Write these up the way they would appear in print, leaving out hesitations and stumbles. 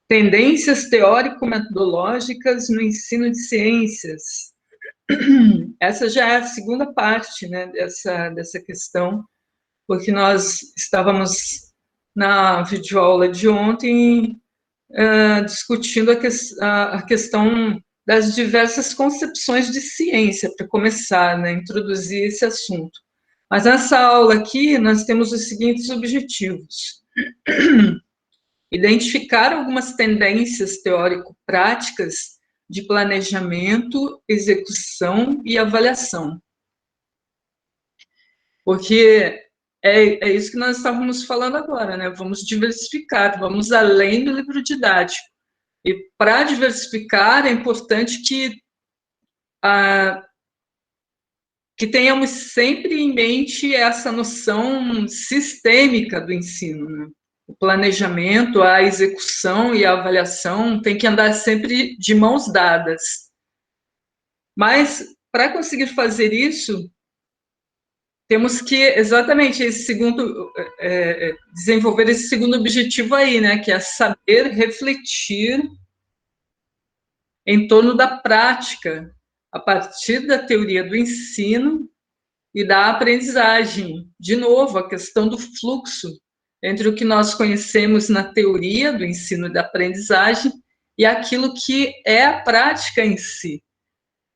Tendências teórico-metodológicas no ensino de ciências. Essa já é a segunda parte, né, dessa questão, porque nós estávamos na videoaula de ontem discutindo a questão das diversas concepções de ciência, para começar, né, introduzir esse assunto. Mas nessa aula aqui, nós temos os seguintes objetivos. Identificar algumas tendências teórico-práticas de planejamento, execução e avaliação. Porque é isso que nós estávamos falando agora, né? Vamos diversificar, vamos além do livro didático. E para diversificar, é importante que tenhamos sempre em mente essa noção sistêmica do ensino, né? O planejamento, a execução e a avaliação tem que andar sempre de mãos dadas. Mas, para conseguir fazer isso, temos que, exatamente, desenvolver esse segundo objetivo aí, né, que é saber refletir em torno da prática, a partir da teoria do ensino e da aprendizagem. De novo, a questão do fluxo entre o que nós conhecemos na teoria do ensino e da aprendizagem e aquilo que é a prática em si.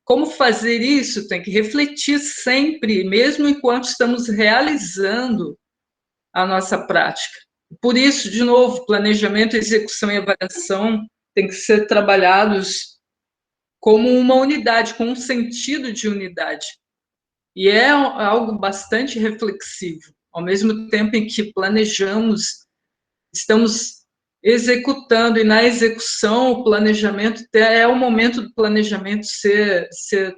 Como fazer isso? Tem que refletir sempre, mesmo enquanto estamos realizando a nossa prática. Por isso, de novo, planejamento, execução e avaliação têm que ser trabalhados como uma unidade, com um sentido de unidade. E é algo bastante reflexivo. Ao mesmo tempo em que planejamos, estamos executando, e na execução, o planejamento, é o momento do planejamento ser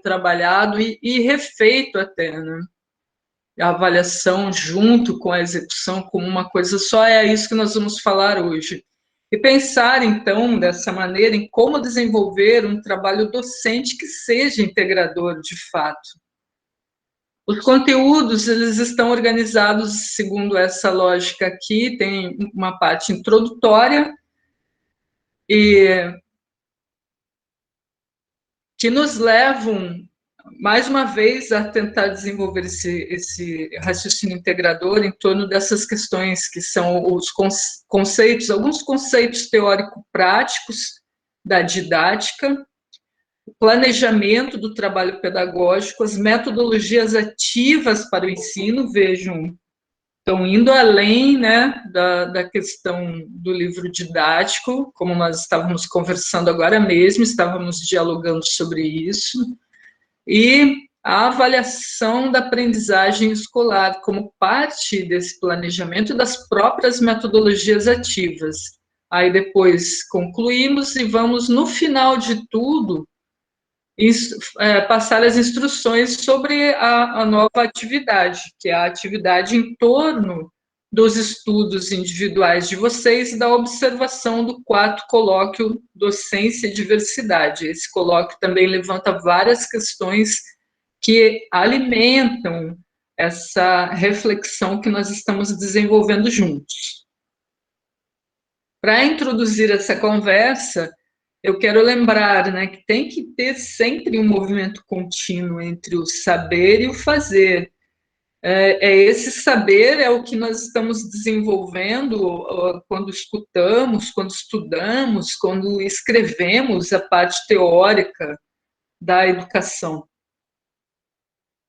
trabalhado e refeito até, né? A avaliação junto com a execução como uma coisa só, é isso que nós vamos falar hoje. E pensar, então, dessa maneira, em como desenvolver um trabalho docente que seja integrador, de fato. Os conteúdos, eles estão organizados segundo essa lógica aqui, tem uma parte introdutória, e que nos levam, mais uma vez, a tentar desenvolver esse raciocínio integrador em torno dessas questões que são os conceitos, alguns conceitos teórico-práticos da didática, o planejamento do trabalho pedagógico, as metodologias ativas para o ensino, vejam, estão indo além, né, da questão do livro didático, como nós estávamos conversando agora mesmo, estávamos dialogando sobre isso, e a avaliação da aprendizagem escolar como parte desse planejamento das próprias metodologias ativas. Aí depois concluímos e vamos, no final de tudo, passar as instruções sobre a nova atividade, que é a atividade em torno dos estudos individuais de vocês e da observação do quarto colóquio Docência e Diversidade. Esse colóquio também levanta várias questões que alimentam essa reflexão que nós estamos desenvolvendo juntos. Para introduzir essa conversa, eu quero lembrar, né, que tem que ter sempre um movimento contínuo entre o saber e o fazer. Esse saber é o que nós estamos desenvolvendo quando escutamos, quando estudamos, quando escrevemos a parte teórica da educação.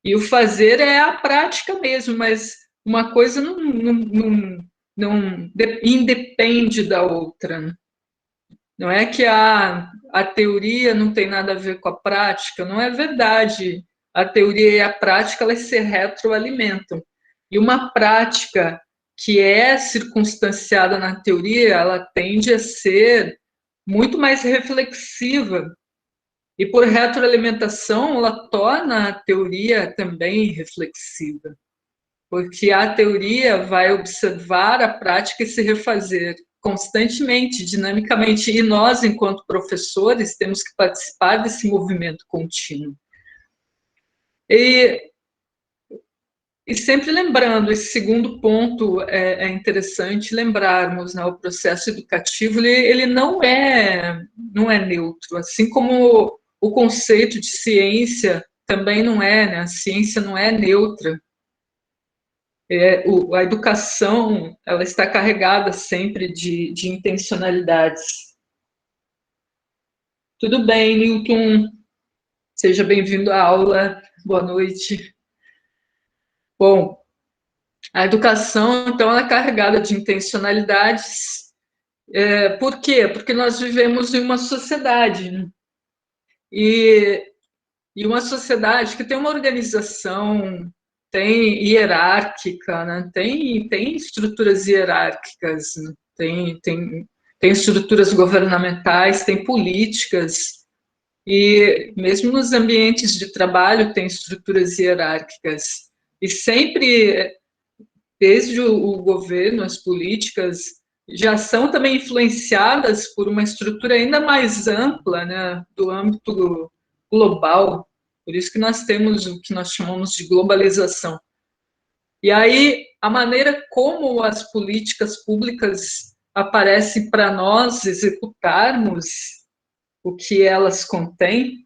E o fazer é a prática mesmo, mas uma coisa não independe da outra, né? Não é que a teoria não tem nada a ver com a prática, não é verdade. A teoria e a prática, elas se retroalimentam. E uma prática que é circunstanciada na teoria, ela tende a ser muito mais reflexiva. E por retroalimentação, ela torna a teoria também reflexiva. Porque a teoria vai observar a prática e se refazer constantemente, dinamicamente, e nós, enquanto professores, temos que participar desse movimento contínuo. E E sempre lembrando, esse segundo ponto é interessante lembrarmos, né, o processo educativo ele não é neutro, assim como o conceito de ciência também não é, né, a ciência não é neutra. A educação ela está carregada sempre de intencionalidades. Tudo bem, Newton, seja bem-vindo à aula, boa noite. Bom, a educação, então, ela é carregada de intencionalidades. Por quê? Porque nós vivemos em uma sociedade, né? e, e uma sociedade que tem uma organização, tem hierárquica, né? Tem estruturas hierárquicas, né? Tem estruturas governamentais, tem políticas, e mesmo nos ambientes de trabalho tem estruturas hierárquicas. E sempre desde o governo, as políticas já são também influenciadas por uma estrutura ainda mais ampla, né, do âmbito global. Por isso que nós temos o que nós chamamos de globalização. E aí, a maneira como as políticas públicas aparecem para nós executarmos o que elas contêm,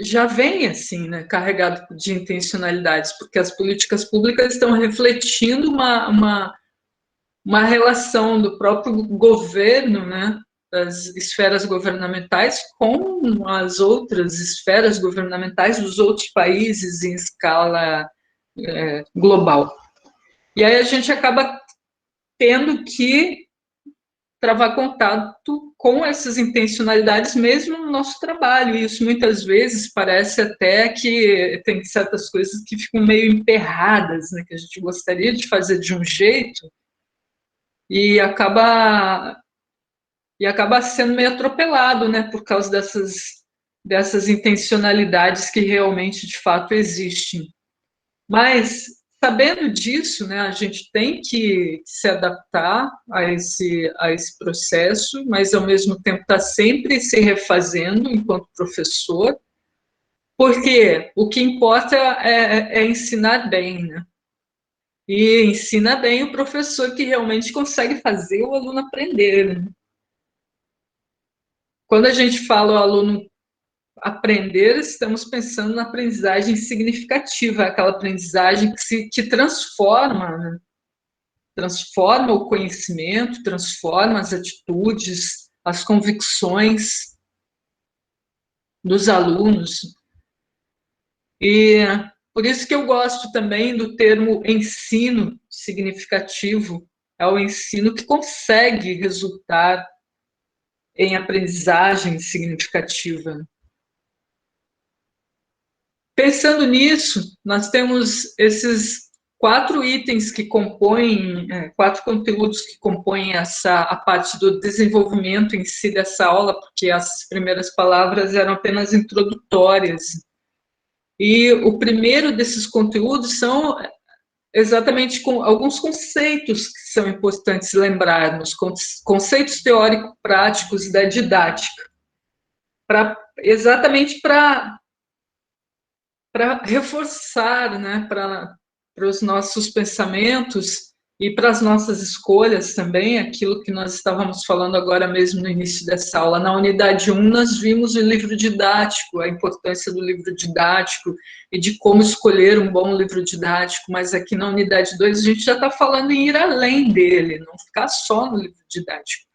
já vem assim, né, carregado de intencionalidades, porque as políticas públicas estão refletindo uma relação do próprio governo, né, das esferas governamentais com as outras esferas governamentais dos outros países em escala global. E aí a gente acaba tendo que travar contato com essas intencionalidades mesmo no nosso trabalho. E isso muitas vezes parece até que tem certas coisas que ficam meio emperradas, né, que a gente gostaria de fazer de um jeito e acaba sendo meio atropelado, né, por causa dessas intencionalidades que realmente de fato existem. Mas, sabendo disso, né, a gente tem que se adaptar a esse processo, mas, ao mesmo tempo, está sempre se refazendo enquanto professor, porque o que importa é ensinar bem, né? E ensina bem o professor que realmente consegue fazer o aluno aprender, né? Quando a gente fala o aluno aprender, estamos pensando na aprendizagem significativa, aquela aprendizagem que transforma, né? Transforma o conhecimento, transforma as atitudes, as convicções dos alunos. E por isso que eu gosto também do termo ensino significativo, é o ensino que consegue resultar em aprendizagem significativa. Pensando nisso, nós temos esses 4 itens que compõem, 4 conteúdos que compõem a parte do desenvolvimento em si dessa aula, porque as primeiras palavras eram apenas introdutórias. E o primeiro desses conteúdos são exatamente com alguns conceitos que são importantes lembrarmos, conceitos teórico-práticos da didática, exatamente para reforçar, né, para os nossos pensamentos e para as nossas escolhas também, aquilo que nós estávamos falando agora mesmo no início dessa aula. Na unidade 1, nós vimos o livro didático, a importância do livro didático e de como escolher um bom livro didático, mas aqui na unidade 2 a gente já está falando em ir além dele, não ficar só no livro didático.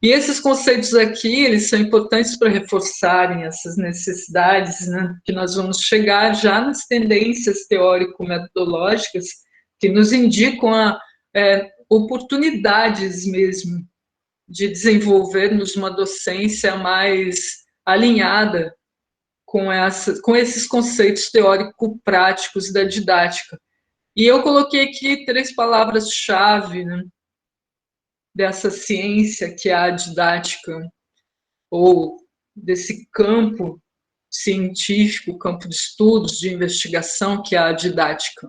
E esses conceitos aqui, eles são importantes para reforçarem essas necessidades, né, que nós vamos chegar já nas tendências teórico-metodológicas que nos indicam oportunidades mesmo de desenvolvermos uma docência mais alinhada com esses conceitos teórico-práticos da didática. E eu coloquei aqui 3 palavras-chave, né, dessa ciência que é a didática, ou desse campo científico, campo de estudos, de investigação, que é a didática.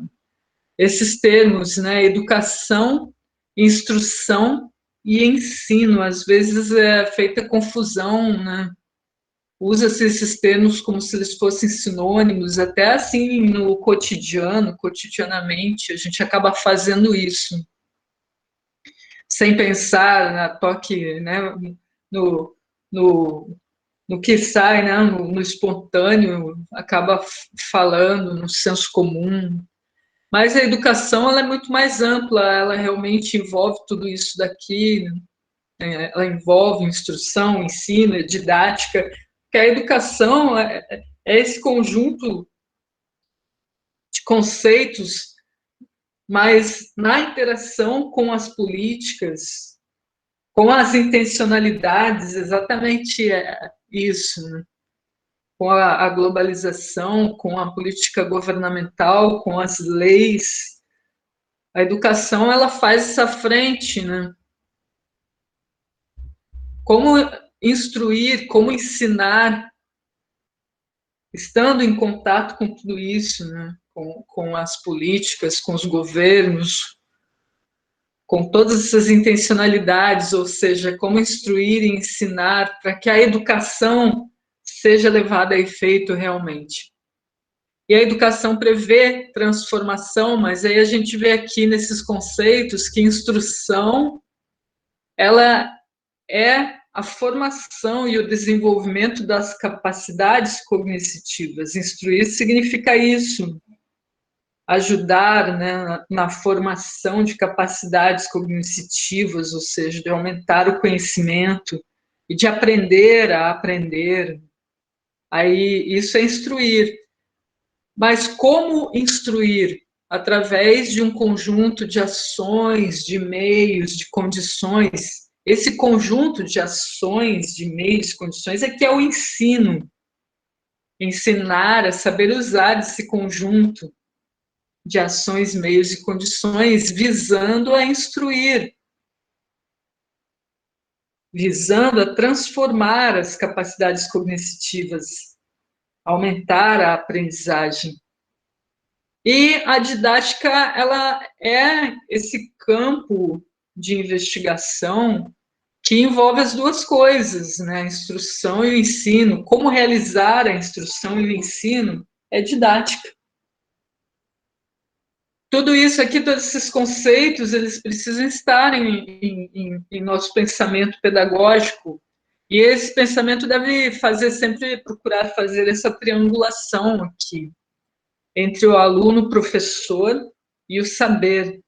Esses termos, né, educação, instrução e ensino, às vezes é feita confusão, né, usa-se esses termos como se eles fossem sinônimos, até assim no cotidiano, cotidianamente, a gente acaba fazendo isso, sem pensar na toque, né, no, no, no que sai, né, no espontâneo, acaba falando no senso comum. Mas a educação ela é muito mais ampla, ela realmente envolve tudo isso daqui, né? Ela envolve instrução, ensino, didática, que a educação é esse conjunto de conceitos, mas na interação com as políticas, com as intencionalidades, exatamente isso, né? Com a globalização, com a política governamental, com as leis, a educação ela faz essa frente, né? Como instruir, como ensinar, estando em contato com tudo isso, né? Com as políticas, com os governos, com todas essas intencionalidades, ou seja, como instruir e ensinar para que a educação seja levada a efeito realmente. E a educação prevê transformação, mas aí a gente vê aqui nesses conceitos que instrução ela é a formação e o desenvolvimento das capacidades cognitivas. Instruir significa isso, ajudar, né, na formação de capacidades cognitivas, ou seja, de aumentar o conhecimento e de aprender a aprender. Aí isso é instruir. Mas como instruir? Através de um conjunto de ações, de meios, de condições. Esse conjunto de ações, de meios, condições é que é o ensino. Ensinar a saber usar esse conjunto de ações, meios e condições, visando a instruir, visando a transformar as capacidades cognitivas, aumentar a aprendizagem. E a didática, ela é esse campo de investigação que envolve as duas coisas, né? A instrução e o ensino. Como realizar a instrução e o ensino é didática. Tudo isso aqui, todos esses conceitos, eles precisam estar em nosso pensamento pedagógico. E esse pensamento deve fazer sempre, procurar fazer essa triangulação aqui, entre o aluno, o professor e o saber.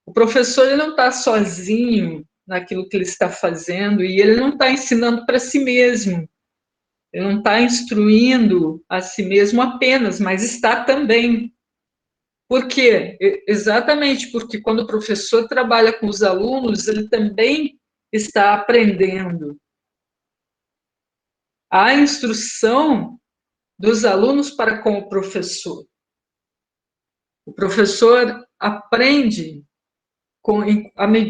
O professor ele não está sozinho naquilo que ele está fazendo e ele não está ensinando para si mesmo. Ele não está instruindo a si mesmo apenas, mas está também. Por quê? Exatamente porque quando o professor trabalha com os alunos, ele também está aprendendo. A instrução dos alunos para com o professor. O professor aprende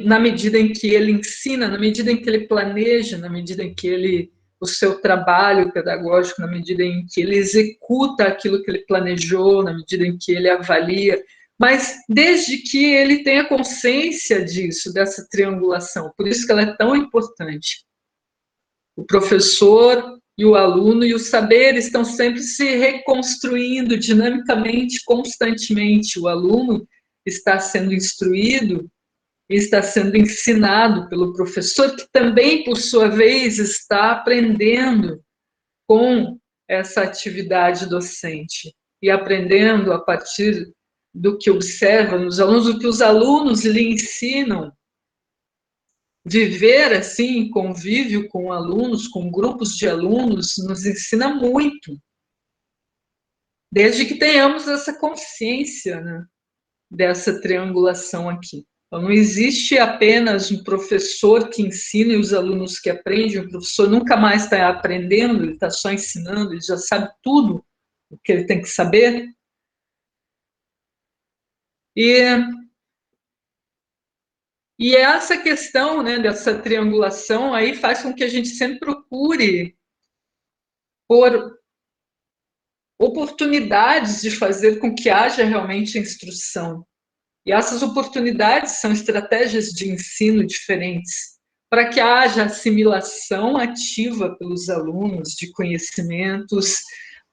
na medida em que ele ensina, na medida em que ele planeja, na medida em que ele, o seu trabalho pedagógico, na medida em que ele executa aquilo que ele planejou, na medida em que ele avalia, mas desde que ele tenha consciência disso, dessa triangulação. Por isso que ela é tão importante. O professor e o aluno e o saber estão sempre se reconstruindo dinamicamente, constantemente. O aluno está sendo instruído e está sendo ensinado pelo professor, que também, por sua vez, está aprendendo com essa atividade docente e aprendendo a partir do que observa nos alunos, o que os alunos lhe ensinam. Viver assim, em convívio com alunos, com grupos de alunos, nos ensina muito, desde que tenhamos essa consciência, né, dessa triangulação aqui. Então, não existe apenas um professor que ensina e os alunos que aprendem. O professor nunca mais está aprendendo, ele está só ensinando, ele já sabe tudo o que ele tem que saber. E essa questão, né, dessa triangulação aí faz com que a gente sempre procure por oportunidades de fazer com que haja realmente a instrução. E essas oportunidades são estratégias de ensino diferentes. para que haja assimilação ativa pelos alunos de conhecimentos,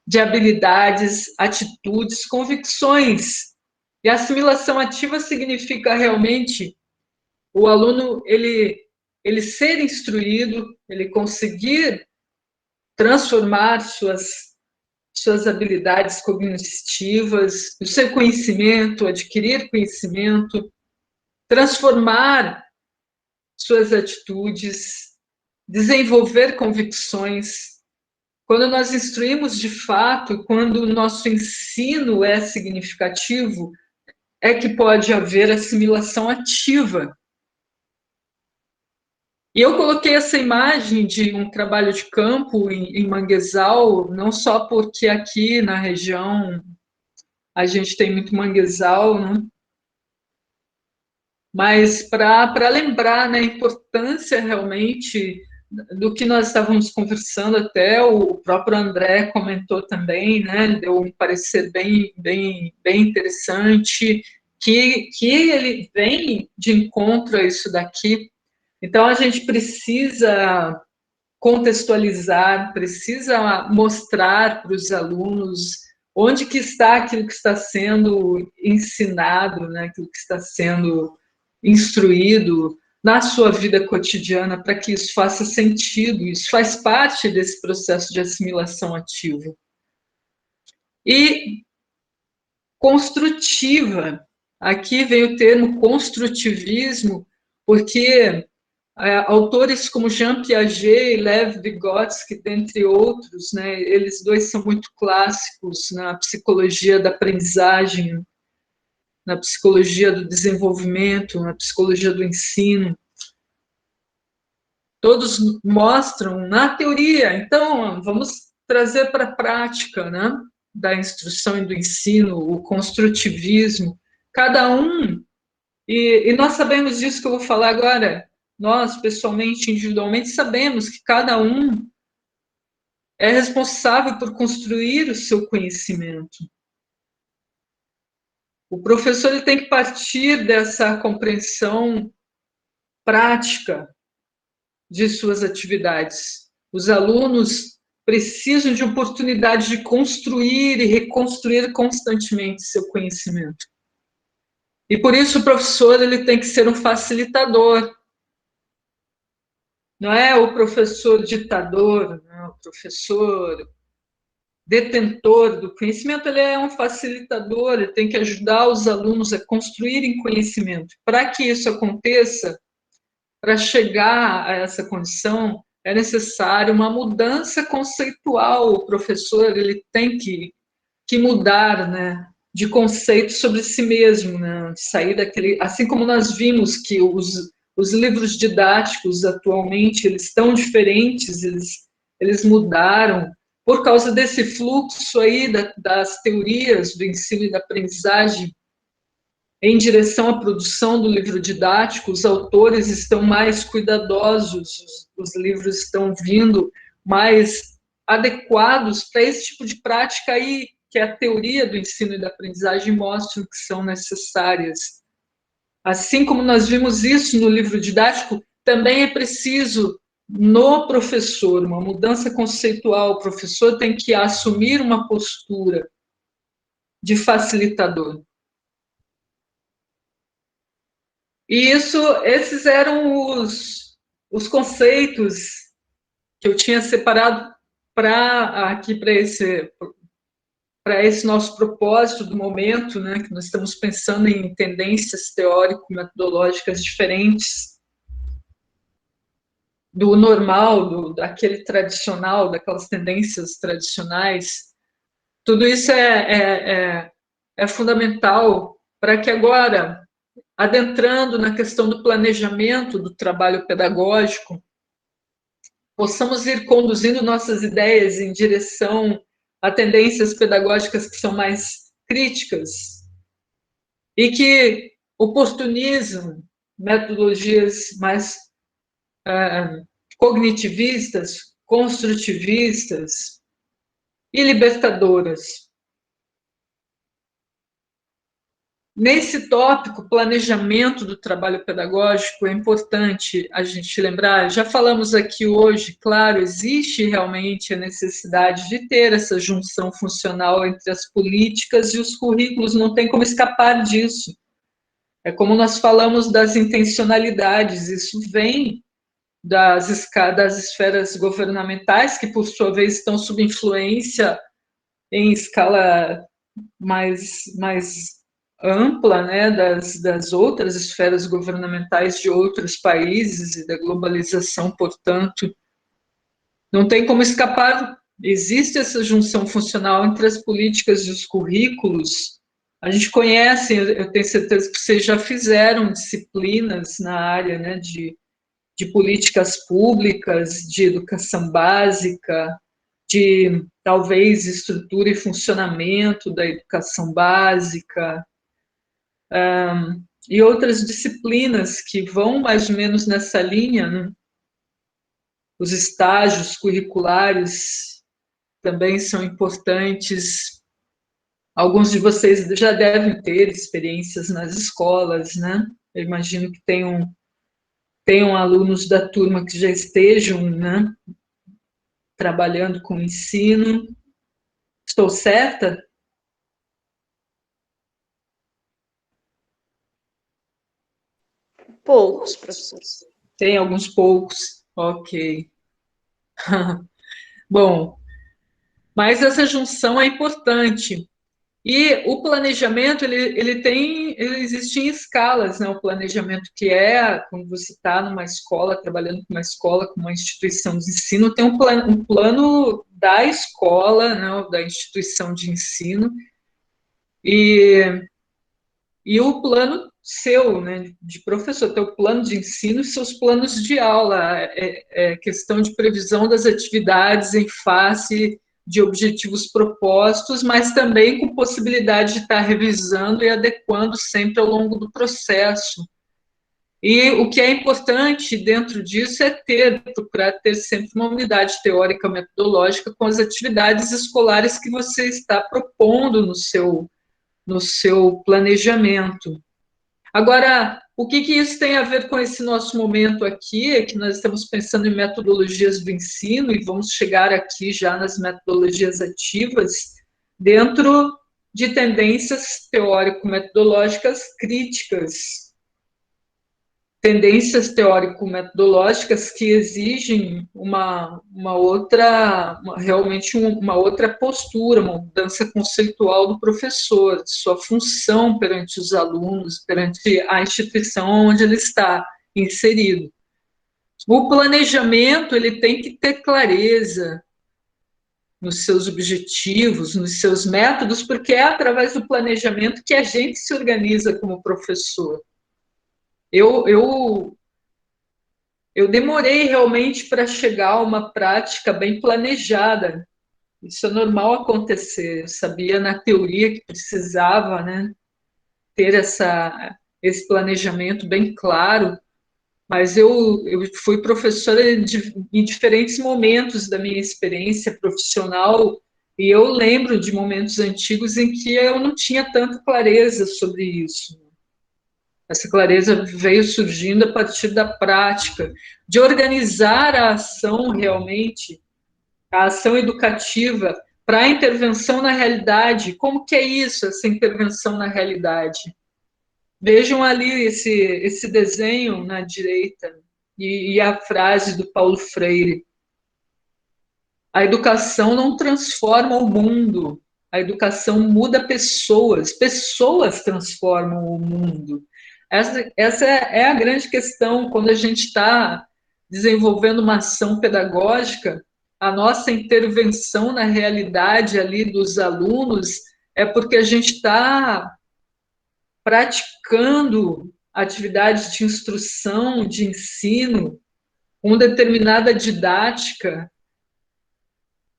de habilidades, atitudes, convicções. E a assimilação ativa significa realmente o aluno ele ser instruído, ele conseguir transformar suas habilidades cognitivas, o seu conhecimento, adquirir conhecimento, transformar suas atitudes, desenvolver convicções. Quando nós instruímos de fato, quando o nosso ensino é significativo, é que pode haver assimilação ativa. E eu coloquei essa imagem de um trabalho de campo em manguezal, não só porque aqui na região a gente tem muito manguezal, né? Mas para lembrar, né, a importância realmente do que nós estávamos conversando, até o próprio André comentou também, né, ele deu um parecer bem interessante, que ele vem de encontro a isso daqui. Então, a gente precisa contextualizar, precisa mostrar para os alunos onde que está aquilo que está sendo ensinado, né, aquilo que está sendo instruído na sua vida cotidiana, para que isso faça sentido. Isso faz parte desse processo de assimilação ativo. E construtiva. Aqui vem o termo construtivismo, porque autores como Jean Piaget e Lev Vygotsky, dentre outros, né, eles dois são muito clássicos na psicologia da aprendizagem, na psicologia do desenvolvimento, na psicologia do ensino. Todos mostram na teoria, então vamos trazer para a prática, né, da instrução e do ensino, o construtivismo. Cada um, e nós sabemos disso que eu vou falar agora, nós, pessoalmente, individualmente, sabemos que cada um é responsável por construir o seu conhecimento. O professor ele tem que partir dessa compreensão prática de suas atividades. Os alunos precisam de oportunidade de construir e reconstruir constantemente seu conhecimento. E por isso o professor ele tem que ser um facilitador. Não é o professor ditador, não, o professor detentor do conhecimento, ele é um facilitador, ele tem que ajudar os alunos a construírem conhecimento. Para que isso aconteça, para chegar a essa condição, é necessário uma mudança conceitual. O professor ele tem que mudar, né, de conceito sobre si mesmo, né, sair daquele, assim como nós vimos que os livros didáticos atualmente eles estão diferentes, eles mudaram por causa desse fluxo aí das teorias do ensino e da aprendizagem em direção à produção do livro didático. Os autores estão mais cuidadosos, os livros estão vindo mais adequados para esse tipo de prática aí que a teoria do ensino e da aprendizagem mostra que são necessárias. Assim como nós vimos isso no livro didático, também é preciso no professor uma mudança conceitual. O professor tem que assumir uma postura de facilitador. E esses eram os conceitos que eu tinha separado para esse nosso propósito do momento, né, que nós estamos pensando em tendências teórico-metodológicas diferentes do normal, daquele tradicional, daquelas tendências tradicionais. Tudo isso é fundamental para que agora, adentrando na questão do planejamento do trabalho pedagógico, possamos ir conduzindo nossas ideias em direção a tendências pedagógicas que são mais críticas e que oportunizam metodologias mais cognitivistas, construtivistas e libertadoras. Nesse tópico, planejamento do trabalho pedagógico, é importante a gente lembrar, já falamos aqui hoje, claro, existe realmente a necessidade de ter essa junção funcional entre as políticas e os currículos, não tem como escapar disso. É como nós falamos das intencionalidades, isso vem das esferas governamentais, que por sua vez estão sob influência em escala mais ampla, né, das outras esferas governamentais de outros países e da globalização, portanto, não tem como escapar. Existe essa junção funcional entre as políticas e os currículos. A gente conhece, eu tenho certeza que vocês já fizeram disciplinas na área, né, de políticas públicas, de educação básica, de talvez estrutura e funcionamento da educação básica, e outras disciplinas que vão mais ou menos nessa linha, né? Os estágios curriculares também são importantes. Alguns de vocês já devem ter experiências nas escolas, né? Eu imagino que tenham alunos da turma que já estejam, né, trabalhando com ensino. Estou certa? Poucos, professores. Tem alguns poucos, ok. Bom, mas essa junção é importante. E o planejamento, ele existe em escalas, né? O planejamento que é, quando você está numa escola, trabalhando com uma escola, com uma instituição de ensino, tem um plano da escola, né? Da instituição de ensino, e o plano seu, né, de professor, teu plano de ensino e seus planos de aula, é questão de previsão das atividades em face de objetivos propostos, mas também com possibilidade de estar revisando e adequando sempre ao longo do processo. E o que é importante dentro disso é procurar ter sempre uma unidade teórica metodológica com as atividades escolares que você está propondo no seu planejamento. Agora, o que isso tem a ver com esse nosso momento aqui? É que nós estamos pensando em metodologias do ensino e vamos chegar aqui já nas metodologias ativas, dentro de tendências teórico-metodológicas críticas, tendências teórico-metodológicas que exigem realmente uma outra postura, uma mudança conceitual do professor, sua função perante os alunos, perante a instituição onde ele está inserido. O planejamento, ele tem que ter clareza nos seus objetivos, nos seus métodos, porque é através do planejamento que a gente se organiza como professor. Eu demorei realmente para chegar a uma prática bem planejada. Isso é normal acontecer. Eu sabia na teoria que precisava, né, ter esse planejamento bem claro, mas eu fui professora em diferentes momentos da minha experiência profissional e eu lembro de momentos antigos em que eu não tinha tanta clareza sobre isso. Essa clareza veio surgindo a partir da prática, de organizar a ação realmente, a ação educativa, para a intervenção na realidade. Como que é isso, essa intervenção na realidade? Vejam ali esse desenho na direita e a frase do Paulo Freire. A educação não transforma o mundo, a educação muda pessoas, pessoas transformam o mundo. Essa é a grande questão quando a gente está desenvolvendo uma ação pedagógica, a nossa intervenção na realidade ali dos alunos é porque a gente está praticando atividades de instrução, de ensino, com determinada didática,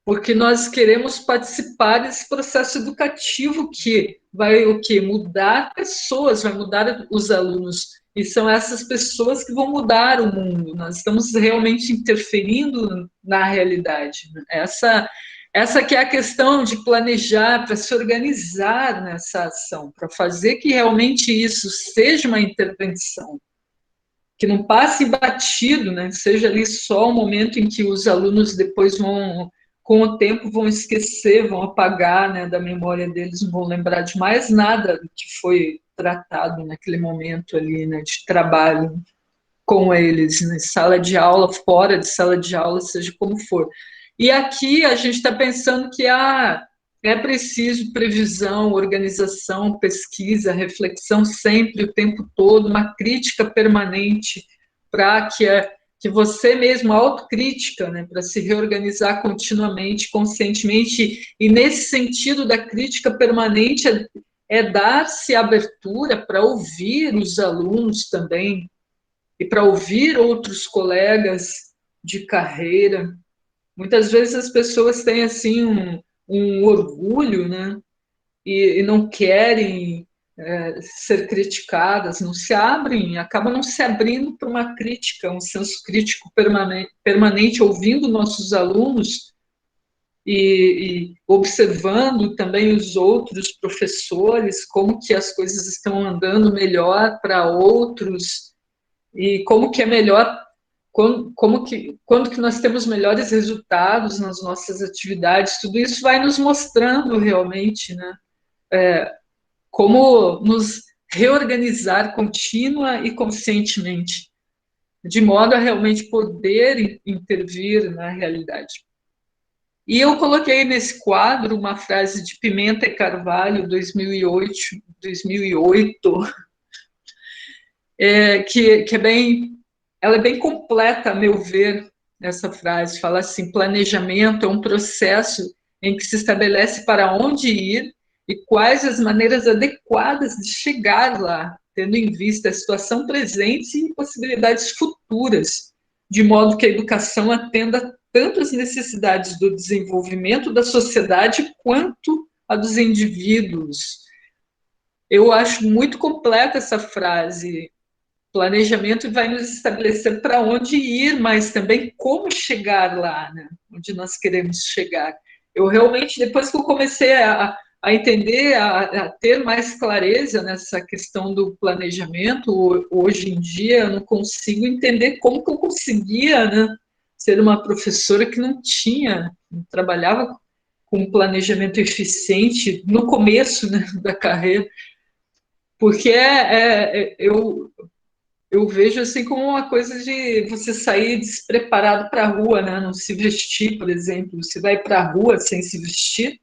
porque nós queremos participar desse processo educativo que vai o quê? Mudar pessoas, vai mudar os alunos. E são essas pessoas que vão mudar o mundo. Nós estamos realmente interferindo na realidade. essa que é a questão de planejar, para se organizar nessa ação, para fazer que realmente isso seja uma intervenção, que não passe batido, né? Seja ali só um momento em que os alunos depois vão, com o tempo, vão esquecer, vão apagar, né, da memória deles, não vão lembrar de mais nada do que foi tratado naquele momento ali, né, de trabalho com eles, na sala de aula, fora de sala de aula, seja como for. E aqui a gente está pensando que é preciso previsão, organização, pesquisa, reflexão sempre, o tempo todo, uma crítica permanente para que você mesmo, autocrítica, né, para se reorganizar continuamente, conscientemente, e nesse sentido da crítica permanente é dar-se abertura para ouvir os alunos também, e para ouvir outros colegas de carreira. Muitas vezes as pessoas têm assim um orgulho, né? E não querem ser criticadas, não se abrem, acabam não se abrindo para uma crítica, um senso crítico permanente, ouvindo nossos alunos e observando também os outros professores, como que as coisas estão andando melhor para outros e como que é melhor, quando que nós temos melhores resultados nas nossas atividades, tudo isso vai nos mostrando realmente, né, como nos reorganizar contínua e conscientemente, de modo a realmente poder intervir na realidade. E eu coloquei nesse quadro uma frase de Pimenta e Carvalho, 2008, que é bem, ela é bem completa, a meu ver, essa frase. Fala assim: planejamento é um processo em que se estabelece para onde ir e quais as maneiras adequadas de chegar lá, tendo em vista a situação presente e possibilidades futuras, de modo que a educação atenda tanto às necessidades do desenvolvimento da sociedade quanto a dos indivíduos. Eu acho muito completa essa frase. Planejamento vai nos estabelecer para onde ir, mas também como chegar lá, né? Onde nós queremos chegar. Eu realmente, depois que eu comecei a entender, a ter mais clareza nessa questão do planejamento, hoje em dia eu não consigo entender como que eu conseguia, né, ser uma professora que não trabalhava com um planejamento eficiente no começo, né, da carreira, porque eu vejo assim como uma coisa de você sair despreparado para a rua, né? Não se vestir, por exemplo. Você vai para a rua sem se vestir.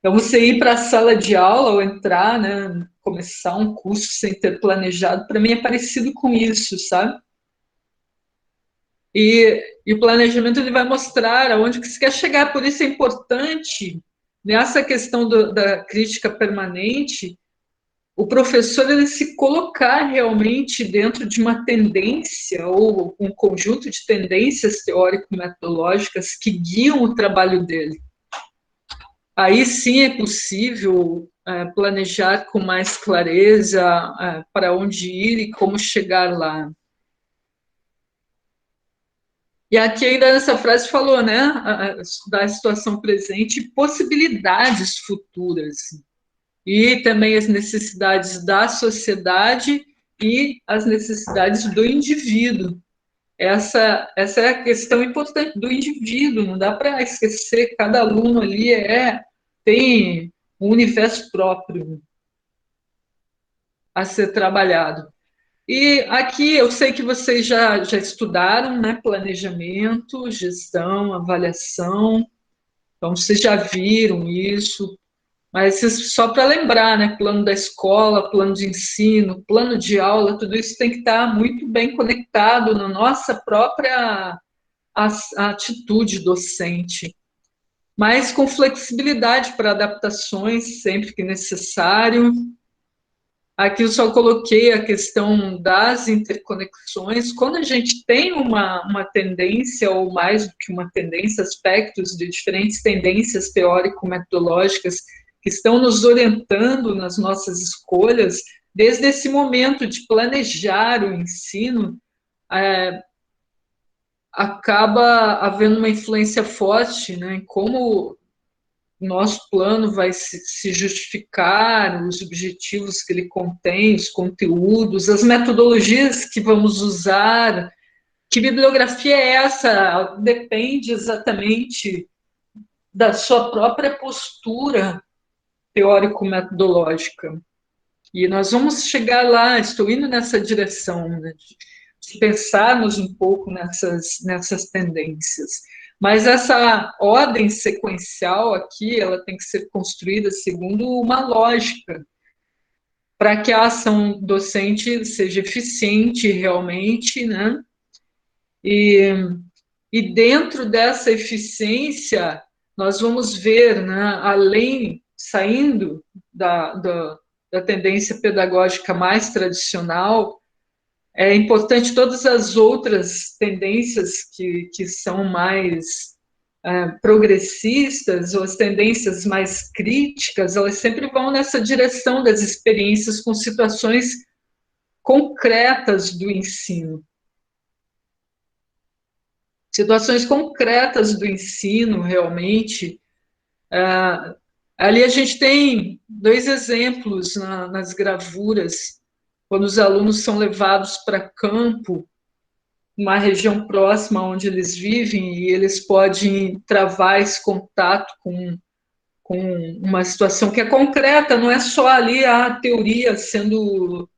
Então, você ir para a sala de aula ou entrar, né? Começar um curso sem ter planejado, para mim é parecido com isso, sabe? E o planejamento ele vai mostrar aonde que você quer chegar. Por isso é importante, nessa questão da crítica permanente, o professor ele se colocar realmente dentro de uma tendência ou um conjunto de tendências teórico-metodológicas que guiam o trabalho dele. Aí sim é possível planejar com mais clareza para onde ir e como chegar lá. E aqui ainda nessa frase falou, né, da situação presente e possibilidades futuras. E também as necessidades da sociedade e as necessidades do indivíduo. Essa é a questão importante do indivíduo, não dá para esquecer, cada aluno ali tem um universo próprio a ser trabalhado. E aqui eu sei que vocês já estudaram, né, planejamento, gestão, avaliação, então vocês já viram isso. Mas só para lembrar, né? Plano da escola, plano de ensino, plano de aula, tudo isso tem que estar muito bem conectado na nossa própria atitude docente. Mas com flexibilidade para adaptações sempre que necessário. Aqui eu só coloquei a questão das interconexões. Quando a gente tem uma tendência, ou mais do que uma tendência, aspectos de diferentes tendências teórico-metodológicas que estão nos orientando nas nossas escolhas, desde esse momento de planejar o ensino, acaba havendo uma influência forte, né, em como o nosso plano vai se justificar, os objetivos que ele contém, os conteúdos, as metodologias que vamos usar. Que bibliografia é essa? Depende exatamente da sua própria postura teórico-metodológica. E nós vamos chegar lá, estou indo nessa direção, né, de pensarmos um pouco nessas tendências. Mas essa ordem sequencial aqui, ela tem que ser construída segundo uma lógica, para que a ação docente seja eficiente realmente, né? E, e dentro dessa eficiência, nós vamos ver, né, além, saindo da tendência pedagógica mais tradicional, é importante todas as outras tendências que são mais progressistas, ou as tendências mais críticas, elas sempre vão nessa direção das experiências com situações concretas do ensino. Situações concretas do ensino, realmente. Ali a gente tem dois exemplos nas gravuras, quando os alunos são levados para campo, uma região próxima onde eles vivem, e eles podem travar esse contato com uma situação que é concreta, não é só ali a teoria sendo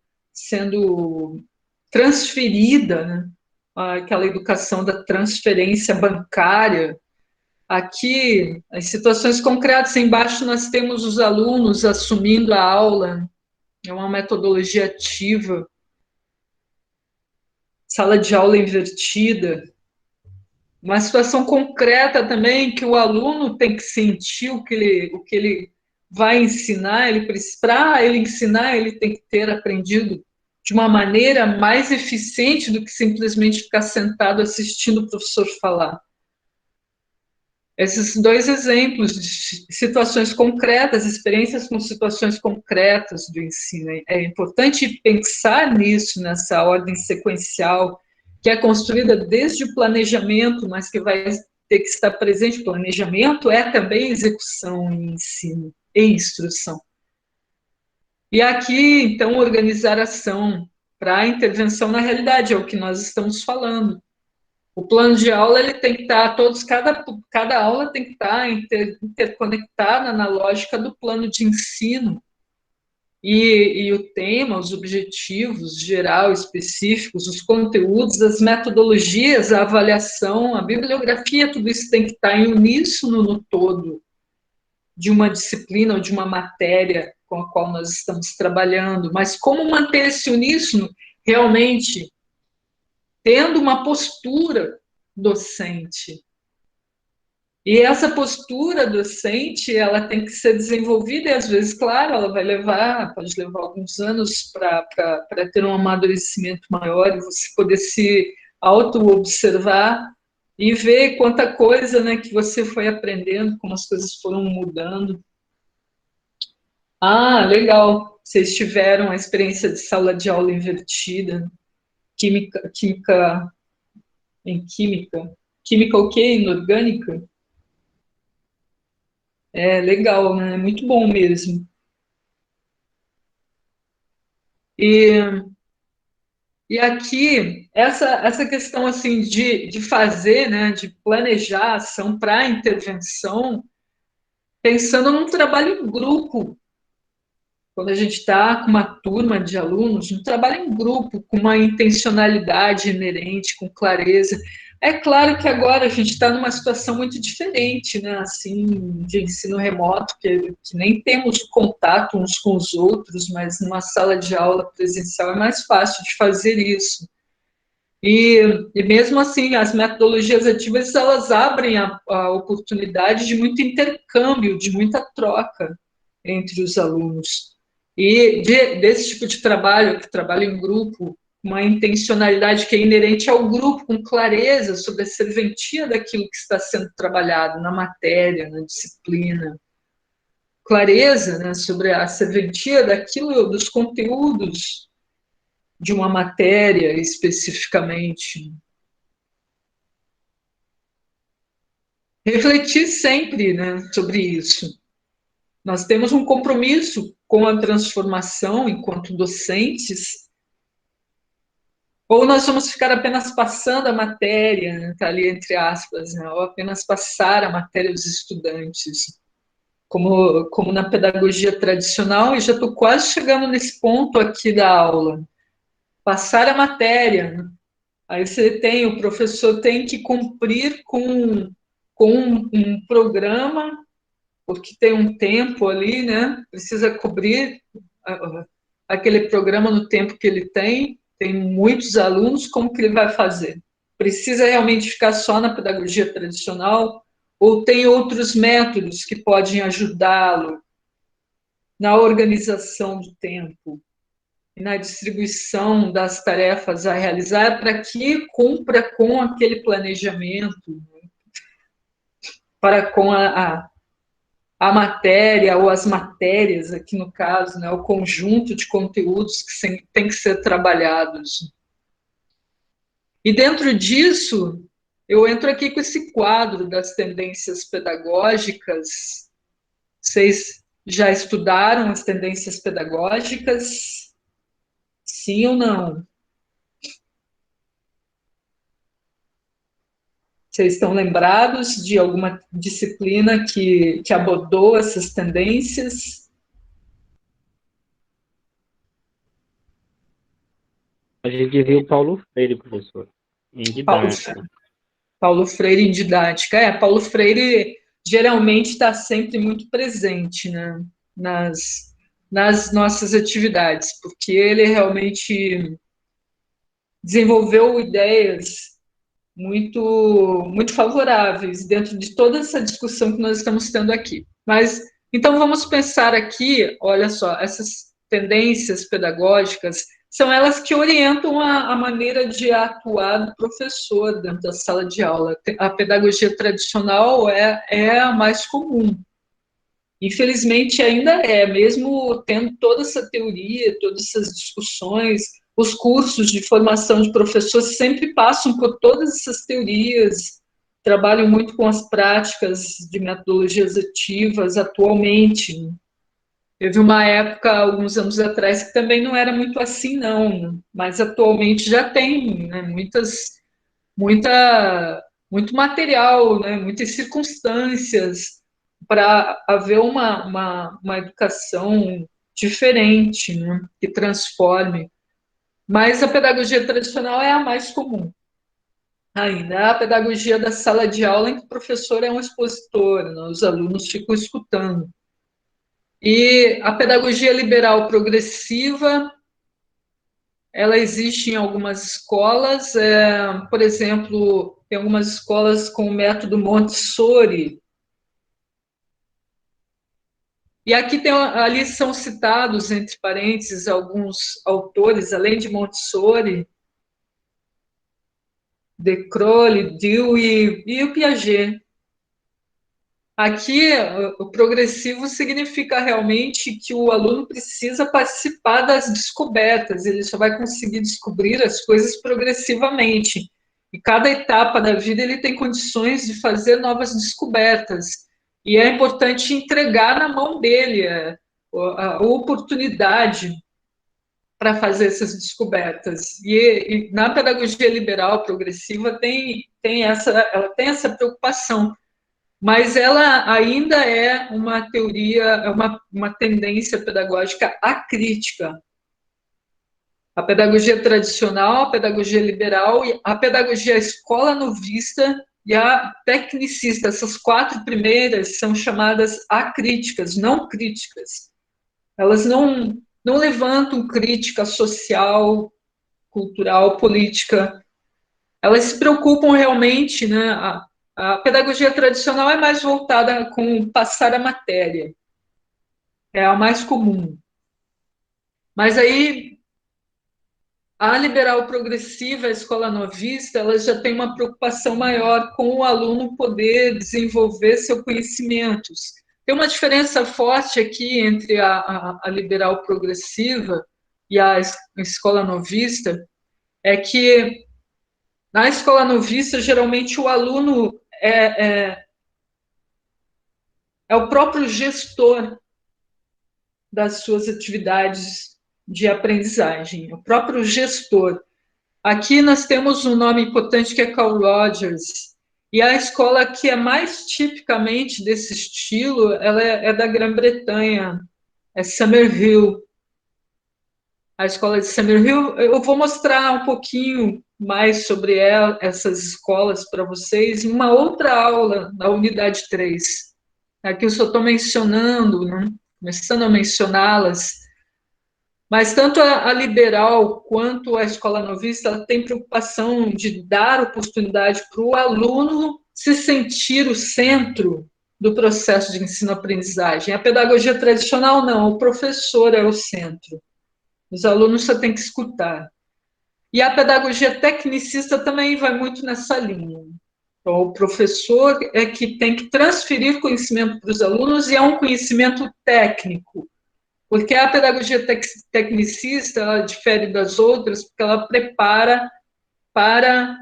transferida, né? Aquela educação da transferência bancária. Aqui, as situações concretas, embaixo nós temos os alunos assumindo a aula, é uma metodologia ativa, sala de aula invertida, uma situação concreta também que o aluno tem que sentir o que ele vai ensinar, para ele ensinar, ele tem que ter aprendido de uma maneira mais eficiente do que simplesmente ficar sentado assistindo o professor falar. Esses dois exemplos de situações concretas, experiências com situações concretas do ensino. É importante pensar nisso, nessa ordem sequencial, que é construída desde o planejamento, mas que vai ter que estar presente. O planejamento é também execução em ensino e instrução. E aqui, então, organizar ação para a intervenção na realidade, é o que nós estamos falando. O plano de aula ele tem que estar cada aula tem que estar interconectada na lógica do plano de ensino e o tema, os objetivos geral, específicos, os conteúdos, as metodologias, a avaliação, a bibliografia, tudo isso tem que estar em uníssono no todo de uma disciplina ou de uma matéria com a qual nós estamos trabalhando. Mas como manter esse uníssono realmente tendo uma postura docente. E essa postura docente, ela tem que ser desenvolvida e, às vezes, claro, ela pode levar alguns anos para ter um amadurecimento maior e você poder se auto-observar e ver quanta coisa, né, que você foi aprendendo, como as coisas foram mudando. Ah, legal. Vocês tiveram a experiência de sala de aula invertida, química em química. Química o quê? Inorgânica? É legal, né? É muito bom mesmo. E, e aqui, essa questão assim de fazer, né, de planejar a ação para intervenção, pensando num trabalho em grupo, quando a gente está com uma turma de alunos, um trabalho em grupo, com uma intencionalidade inerente, com clareza. É claro que agora a gente está numa situação muito diferente, né? Assim, de ensino remoto, que nem temos contato uns com os outros, mas numa sala de aula presencial é mais fácil de fazer isso. E mesmo assim, as metodologias ativas, elas abrem a oportunidade de muito intercâmbio, de muita troca entre os alunos. E desse tipo de trabalho, que trabalho em grupo, uma intencionalidade que é inerente ao grupo, com clareza sobre a serventia daquilo que está sendo trabalhado na matéria, na disciplina. Clareza, né, sobre a serventia daquilo, dos conteúdos de uma matéria especificamente. refletir sempre, né, sobre isso. Nós temos um compromisso com a transformação enquanto docentes, ou nós vamos ficar apenas passando a matéria, né, tá ali entre aspas, né, ou apenas passar a matéria aos estudantes, como na pedagogia tradicional, e já estou quase chegando nesse ponto aqui da aula. Passar a matéria, né? Aí o professor tem que cumprir com um programa, porque tem um tempo ali, né? Precisa cobrir aquele programa no tempo que ele tem muitos alunos, como que ele vai fazer? Precisa realmente ficar só na pedagogia tradicional ou tem outros métodos que podem ajudá-lo na organização do tempo e na distribuição das tarefas a realizar para que cumpra com aquele planejamento, para com a matéria ou as matérias, aqui no caso, né, o conjunto de conteúdos que tem que ser trabalhados. E dentro disso, eu entro aqui com esse quadro das tendências pedagógicas. Vocês já estudaram as tendências pedagógicas? Sim ou não? Vocês estão lembrados de alguma disciplina que abordou essas tendências? A gente viu Paulo Freire, professor, em Paulo, didática. Paulo Freire em didática. Paulo Freire geralmente está sempre muito presente, né, nas nossas atividades, porque ele realmente desenvolveu ideias muito favoráveis dentro de toda essa discussão que nós estamos tendo aqui. Mas então vamos pensar aqui, olha só, essas tendências pedagógicas são elas que orientam a maneira de atuar do professor dentro da sala de aula. A pedagogia tradicional é a mais comum. Infelizmente ainda mesmo tendo toda essa teoria, todas essas discussões, os cursos de formação de professores sempre passam por todas essas teorias, trabalham muito com as práticas de metodologias ativas atualmente. Teve uma época, alguns anos atrás, que também não era muito assim, não, mas atualmente já tem, né, muito material, né, muitas circunstâncias para haver uma educação diferente, né, que transforme. Mas a pedagogia tradicional é a mais comum ainda. É a pedagogia da sala de aula em que o professor é um expositor, né, os alunos ficam escutando. E a pedagogia liberal progressiva, ela existe em algumas escolas, por exemplo, tem algumas escolas com o método Montessori. E aqui ali são citados, entre parênteses, alguns autores, além de Montessori, De Crowley, Dewey e o Piaget. Aqui, o progressivo significa realmente que o aluno precisa participar das descobertas, ele só vai conseguir descobrir as coisas progressivamente. E cada etapa da vida ele tem condições de fazer novas descobertas. E é importante entregar na mão dele a oportunidade para fazer essas descobertas. E na pedagogia liberal progressiva ela tem essa preocupação, mas ela ainda é uma teoria, é uma tendência pedagógica acrítica. A pedagogia tradicional, a pedagogia liberal, a pedagogia escola novista e a tecnicista, essas quatro primeiras são chamadas acríticas, não críticas. Elas não levantam crítica social, cultural, política. Elas se preocupam realmente, né? A pedagogia tradicional é mais voltada com passar a matéria, é a mais comum. Mas aí a liberal progressiva, a escola novista, ela já tem uma preocupação maior com o aluno poder desenvolver seus conhecimentos. Tem uma diferença forte aqui entre a liberal progressiva e a escola novista, é que na escola novista, geralmente o aluno é o próprio gestor das suas atividades de aprendizagem, o próprio gestor. Aqui nós temos um nome importante que é Carl Rogers, e a escola que é mais tipicamente desse estilo, ela é da Grã-Bretanha, é Summerhill. A escola de Summerhill, eu vou mostrar um pouquinho mais sobre essas escolas para vocês em uma outra aula, na unidade 3. Aqui eu só estou mencionando, né, começando a mencioná-las, mas tanto a liberal quanto a escola novista, ela tem preocupação de dar oportunidade para o aluno se sentir o centro do processo de ensino-aprendizagem. A pedagogia tradicional, não, o professor é o centro. Os alunos só têm que escutar. E a pedagogia tecnicista também vai muito nessa linha. Então, o professor é que tem que transferir conhecimento para os alunos e é um conhecimento técnico. Porque a pedagogia tecnicista ela difere das outras porque ela prepara para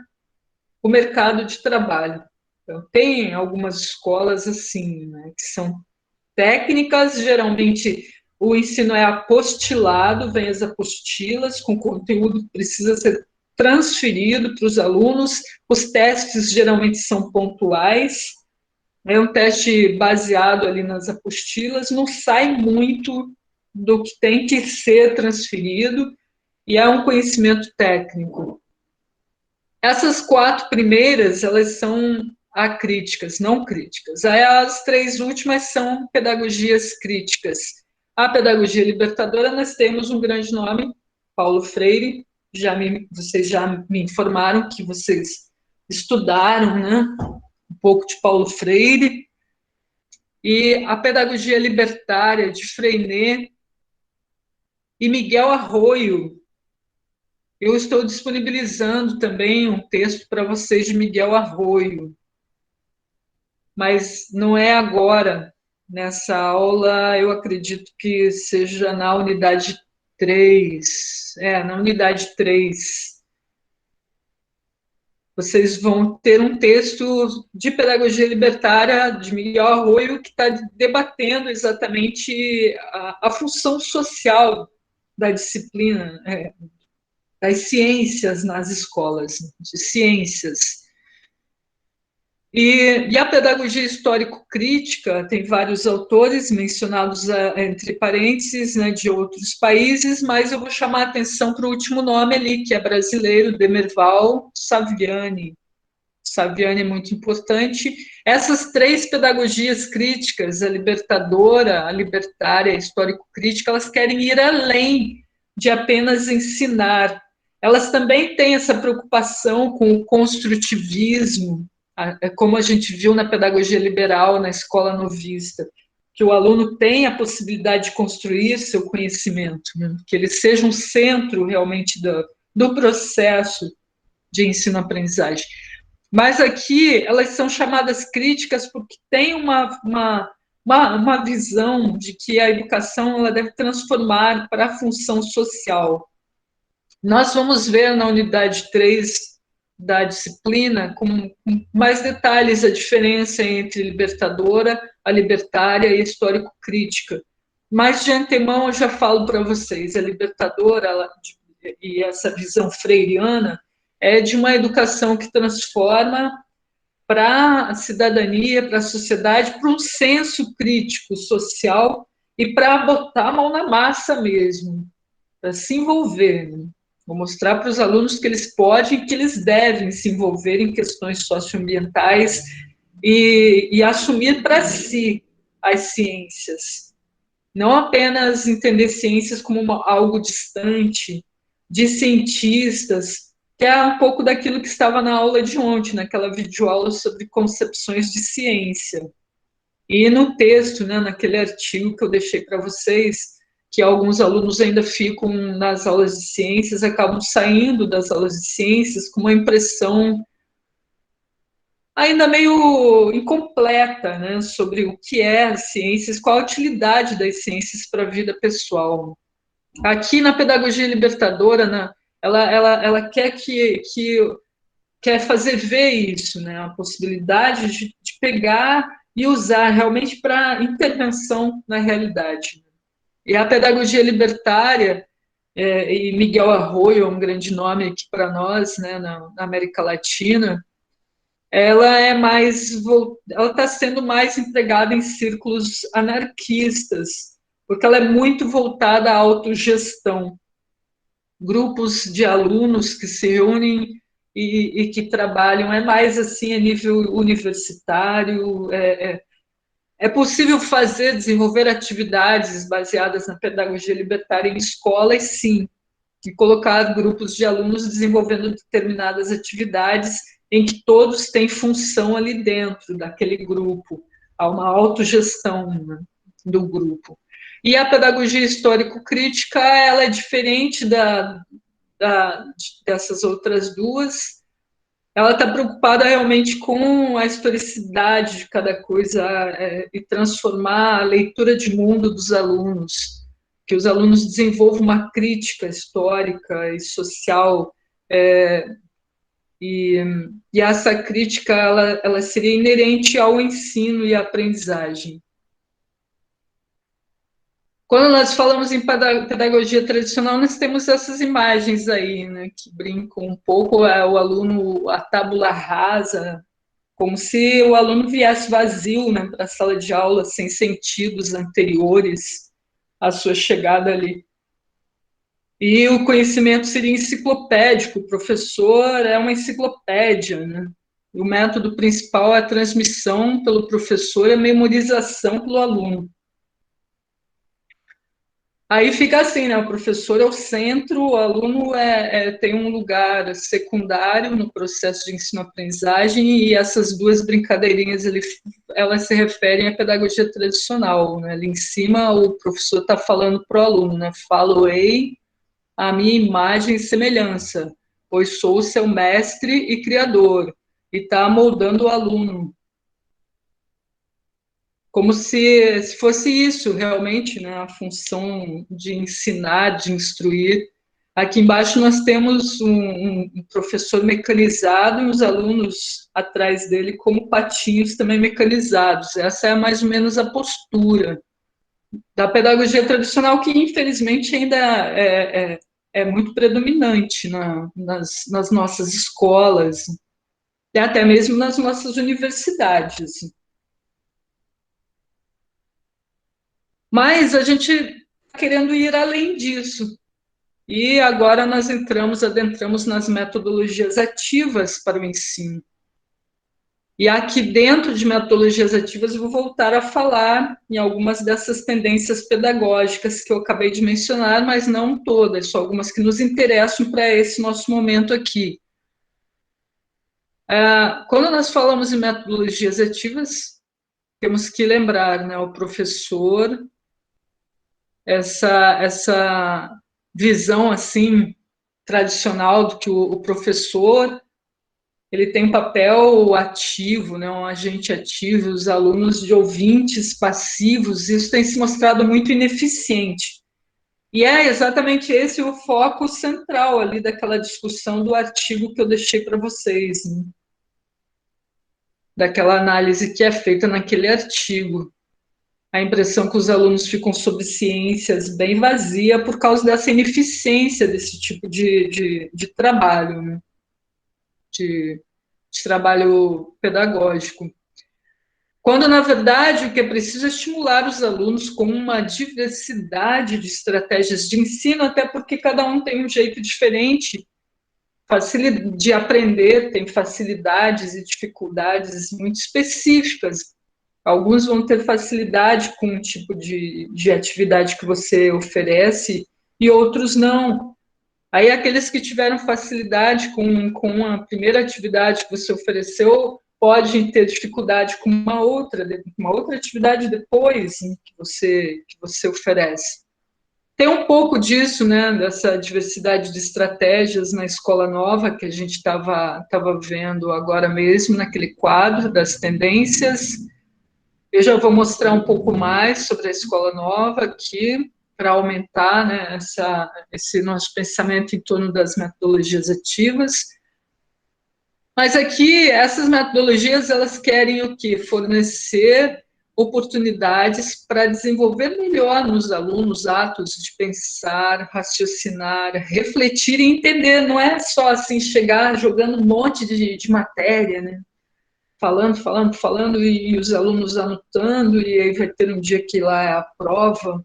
o mercado de trabalho. Então, tem algumas escolas assim, né, que são técnicas, geralmente o ensino é apostilado, vem as apostilas com conteúdo que precisa ser transferido para os alunos, os testes geralmente são pontuais, é um teste baseado ali nas apostilas, não sai muito do que tem que ser transferido, e é um conhecimento técnico. Essas 4 primeiras, elas são acríticas, não críticas. Aí as 3 últimas são pedagogias críticas. A pedagogia libertadora, nós temos um grande nome, Paulo Freire, vocês já me informaram que vocês estudaram, né, um pouco de Paulo Freire, e a pedagogia libertária de Freinet e Miguel Arroyo. Eu estou disponibilizando também um texto para vocês de Miguel Arroyo, mas não é agora, nessa aula, eu acredito que seja na unidade 3. Na unidade 3. Vocês vão ter um texto de pedagogia libertária de Miguel Arroyo que está debatendo exatamente a função social da disciplina, das ciências nas escolas, de ciências. E a pedagogia histórico-crítica tem vários autores mencionados entre parênteses, né, de outros países, mas eu vou chamar a atenção para o último nome ali, que é brasileiro, Demerval Saviani. Saviani é muito importante. Essas 3 pedagogias críticas, a libertadora, a libertária, a histórico-crítica, elas querem ir além de apenas ensinar. Elas também têm essa preocupação com o construtivismo, como a gente viu na pedagogia liberal, na escola novista, que o aluno tem a possibilidade de construir seu conhecimento, né? Que ele seja um centro realmente do processo de ensino-aprendizagem. Mas aqui elas são chamadas críticas porque tem uma visão de que a educação ela deve transformar para a função social. Nós vamos ver na unidade 3 da disciplina com mais detalhes a diferença entre libertadora, a libertária e a histórico-crítica. Mas, de antemão, eu já falo para vocês, a libertadora e essa visão freiriana é de uma educação que transforma para a cidadania, para a sociedade, para um senso crítico social e para botar a mão na massa mesmo, para se envolver, né? Vou mostrar para os alunos que eles podem e que eles devem se envolver em questões socioambientais e assumir para si as ciências. Não apenas entender ciências como algo distante, de cientistas, que é um pouco daquilo que estava na aula de ontem, naquela videoaula sobre concepções de ciência. E no texto, né, naquele artigo que eu deixei para vocês, que alguns alunos ainda ficam nas aulas de ciências, acabam saindo das aulas de ciências com uma impressão ainda meio incompleta, né, sobre o que é as ciências, qual a utilidade das ciências para a vida pessoal. Aqui na pedagogia libertadora, ela quer quer fazer ver isso, né, a possibilidade de pegar e usar realmente para intervenção na realidade. E a pedagogia libertária, e Miguel Arroyo é um grande nome aqui para nós, né, na América Latina, ela está sendo mais empregada em círculos anarquistas, porque ela é muito voltada à autogestão. Grupos de alunos que se reúnem e que trabalham, é mais assim a nível universitário, é possível desenvolver atividades baseadas na pedagogia libertária em escolas, sim, e colocar grupos de alunos desenvolvendo determinadas atividades em que todos têm função ali dentro daquele grupo, há uma autogestão, né, do grupo. E a pedagogia histórico-crítica, ela é diferente dessas outras duas. Ela está preocupada realmente com a historicidade de cada coisa, e transformar a leitura de mundo dos alunos, que os alunos desenvolvam uma crítica histórica e social, é, e, e essa crítica ela seria inerente ao ensino e à aprendizagem. Quando nós falamos em pedagogia tradicional, nós temos essas imagens aí, né, que brincam um pouco o aluno, a tábula rasa, como se o aluno viesse vazio, né, para a sala de aula, sem sentidos anteriores à sua chegada ali. E o conhecimento seria enciclopédico, o professor é uma enciclopédia, né? O método principal é a transmissão pelo professor e a memorização pelo aluno. Aí fica assim, né? O professor é o centro, o aluno tem um lugar secundário no processo de ensino-aprendizagem, e essas duas brincadeirinhas elas se referem à pedagogia tradicional, né? Ali em cima o professor está falando para o aluno, né? Falo-ei a minha imagem e semelhança, pois sou o seu mestre e criador, e está moldando o aluno. Como se fosse isso realmente, né, a função de ensinar, de instruir. Aqui embaixo nós temos um professor mecanizado e os alunos atrás dele como patinhos também mecanizados. Essa é mais ou menos a postura da pedagogia tradicional, que infelizmente ainda é muito predominante nas nossas escolas, e até mesmo nas nossas universidades. Mas a gente está querendo ir além disso. E agora nós adentramos nas metodologias ativas para o ensino. E aqui dentro de metodologias ativas eu vou voltar a falar em algumas dessas tendências pedagógicas que eu acabei de mencionar, mas não todas, só algumas que nos interessam para esse nosso momento aqui. Quando nós falamos em metodologias ativas, temos que lembrar, né, o professor, essa visão assim tradicional do que o professor ele tem um papel ativo, né, um agente ativo, os alunos de ouvintes passivos, isso tem se mostrado muito ineficiente. E é exatamente esse o foco central ali daquela discussão do artigo que eu deixei para vocês, né? Daquela análise que é feita naquele artigo. A impressão que os alunos ficam sob ciências bem vazia por causa dessa ineficiência desse tipo de trabalho, né? de trabalho pedagógico. Quando, na verdade, o que é preciso é estimular os alunos com uma diversidade de estratégias de ensino, até porque cada um tem um jeito diferente de aprender, tem facilidades e dificuldades muito específicas. Alguns vão ter facilidade com o tipo de atividade que você oferece e outros não. Aí, aqueles que tiveram facilidade com a primeira atividade que você ofereceu, podem ter dificuldade com uma outra atividade depois, né, que você oferece. Tem um pouco disso, né, dessa diversidade de estratégias na Escola Nova, que a gente estava vendo agora mesmo, naquele quadro das tendências. Eu já vou mostrar um pouco mais sobre a Escola Nova aqui, para aumentar, né, esse nosso pensamento em torno das metodologias ativas. Mas aqui, essas metodologias, elas querem o quê? Fornecer oportunidades para desenvolver melhor nos alunos atos de pensar, raciocinar, refletir e entender. Não é só assim chegar jogando um monte de matéria, né? Falando, falando, falando, e os alunos anotando, e aí vai ter um dia que lá é a prova.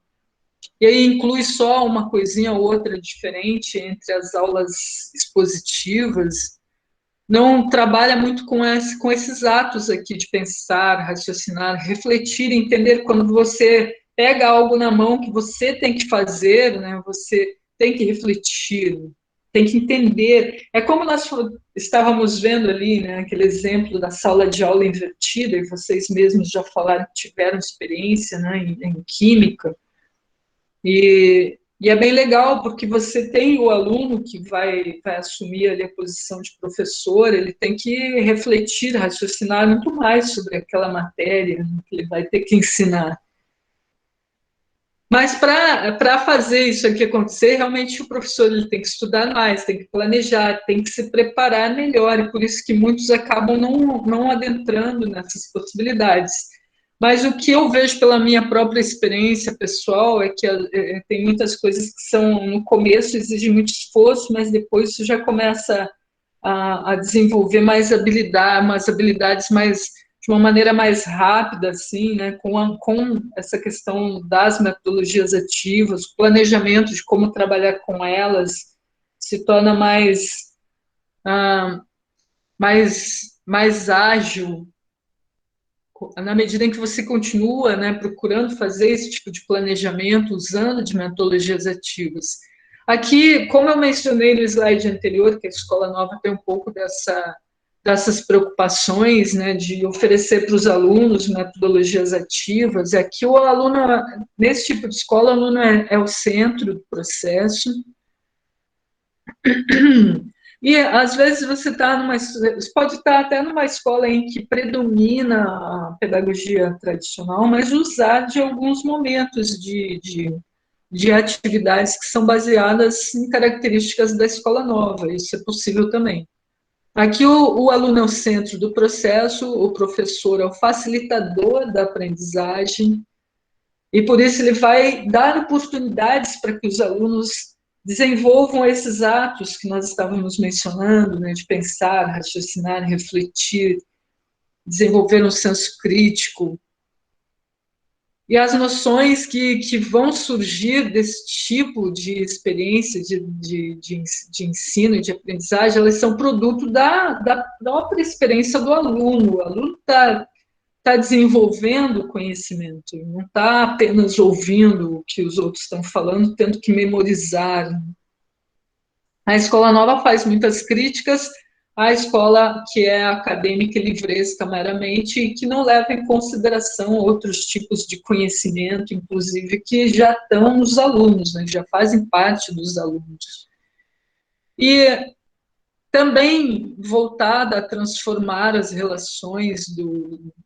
E aí inclui só uma coisinha ou outra diferente entre as aulas expositivas, não trabalha muito com esses atos aqui de pensar, raciocinar, refletir, entender quando você pega algo na mão que você tem que fazer, né? Você tem que refletir, tem que entender. É como nós estávamos vendo ali, né? Aquele exemplo da sala de aula invertida, e vocês mesmos já falaram que tiveram experiência, né? Em química. E é bem legal, porque você tem o aluno que vai assumir ali a posição de professor, ele tem que refletir, raciocinar muito mais sobre aquela matéria que ele vai ter que ensinar. Mas para fazer isso aqui acontecer, realmente o professor ele tem que estudar mais, tem que planejar, tem que se preparar melhor, e por isso que muitos acabam não adentrando nessas possibilidades. Mas o que eu vejo pela minha própria experiência pessoal é que tem muitas coisas que são, no começo, exigem muito esforço, mas depois isso já começa a desenvolver mais habilidade, umas habilidades mais de uma maneira mais rápida, assim, né, com essa questão das metodologias ativas, o planejamento de como trabalhar com elas se torna ah, mais ágil, na medida em que você continua, né, procurando fazer esse tipo de planejamento, usando de metodologias ativas. Aqui, como eu mencionei no slide anterior, que a Escola Nova tem um pouco dessas preocupações, né, de oferecer para os alunos metodologias ativas, aqui o aluno, nesse tipo de escola, o aluno é o centro do processo. E às vezes você pode estar até numa escola em que predomina a pedagogia tradicional, mas usar de alguns momentos de atividades que são baseadas em características da escola nova. Isso é possível também. Aqui o aluno é o centro do processo, o professor é o facilitador da aprendizagem, e por isso ele vai dar oportunidades para que os alunos desenvolvam esses atos que nós estávamos mencionando, né, de pensar, raciocinar, refletir, desenvolver um senso crítico. E as noções que vão surgir desse tipo de experiência de ensino e de aprendizagem, elas são produto da própria experiência do aluno. O aluno está desenvolvendo conhecimento, não está apenas ouvindo o que os outros estão falando, tendo que memorizar. A escola nova faz muitas críticas à escola que é acadêmica e livresca meramente e que não leva em consideração outros tipos de conhecimento, inclusive que já estão nos alunos, né, já fazem parte dos alunos. E também voltada a transformar as relações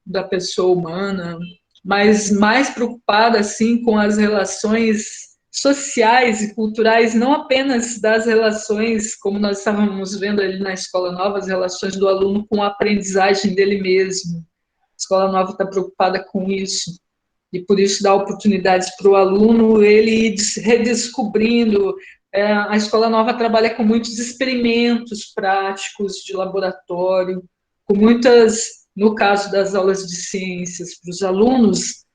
da pessoa humana, mas mais preocupada assim com as relações sociais e culturais, não apenas das relações, como nós estávamos vendo ali na Escola Nova, as relações do aluno com a aprendizagem dele mesmo. A Escola Nova está preocupada com isso, e por isso dá oportunidades para o aluno ele ir redescobrindo. A Escola Nova trabalha com muitos experimentos práticos de laboratório, com muitas, no caso das aulas de ciências, para os alunos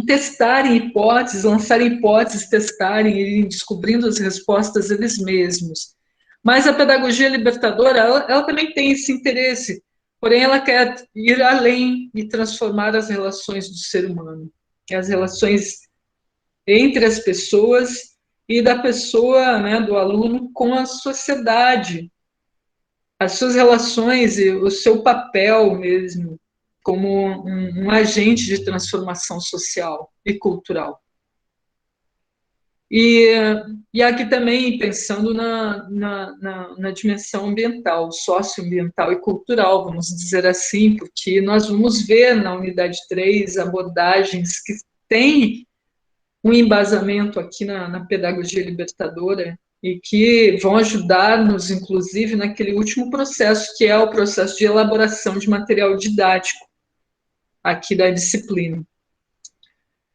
testarem hipóteses, lançarem hipóteses, testarem, irem descobrindo as respostas eles mesmos. Mas a pedagogia libertadora, ela também tem esse interesse, porém ela quer ir além e transformar as relações do ser humano, as relações entre as pessoas e da pessoa, né, do aluno com a sociedade, as suas relações e o seu papel mesmo como um agente de transformação social e cultural. E aqui também pensando na dimensão ambiental, socioambiental e cultural, vamos dizer assim, porque nós vamos ver na unidade 3 abordagens que têm um embasamento aqui na pedagogia libertadora, e que vão ajudar-nos, inclusive, naquele último processo, que é o processo de elaboração de material didático aqui da disciplina.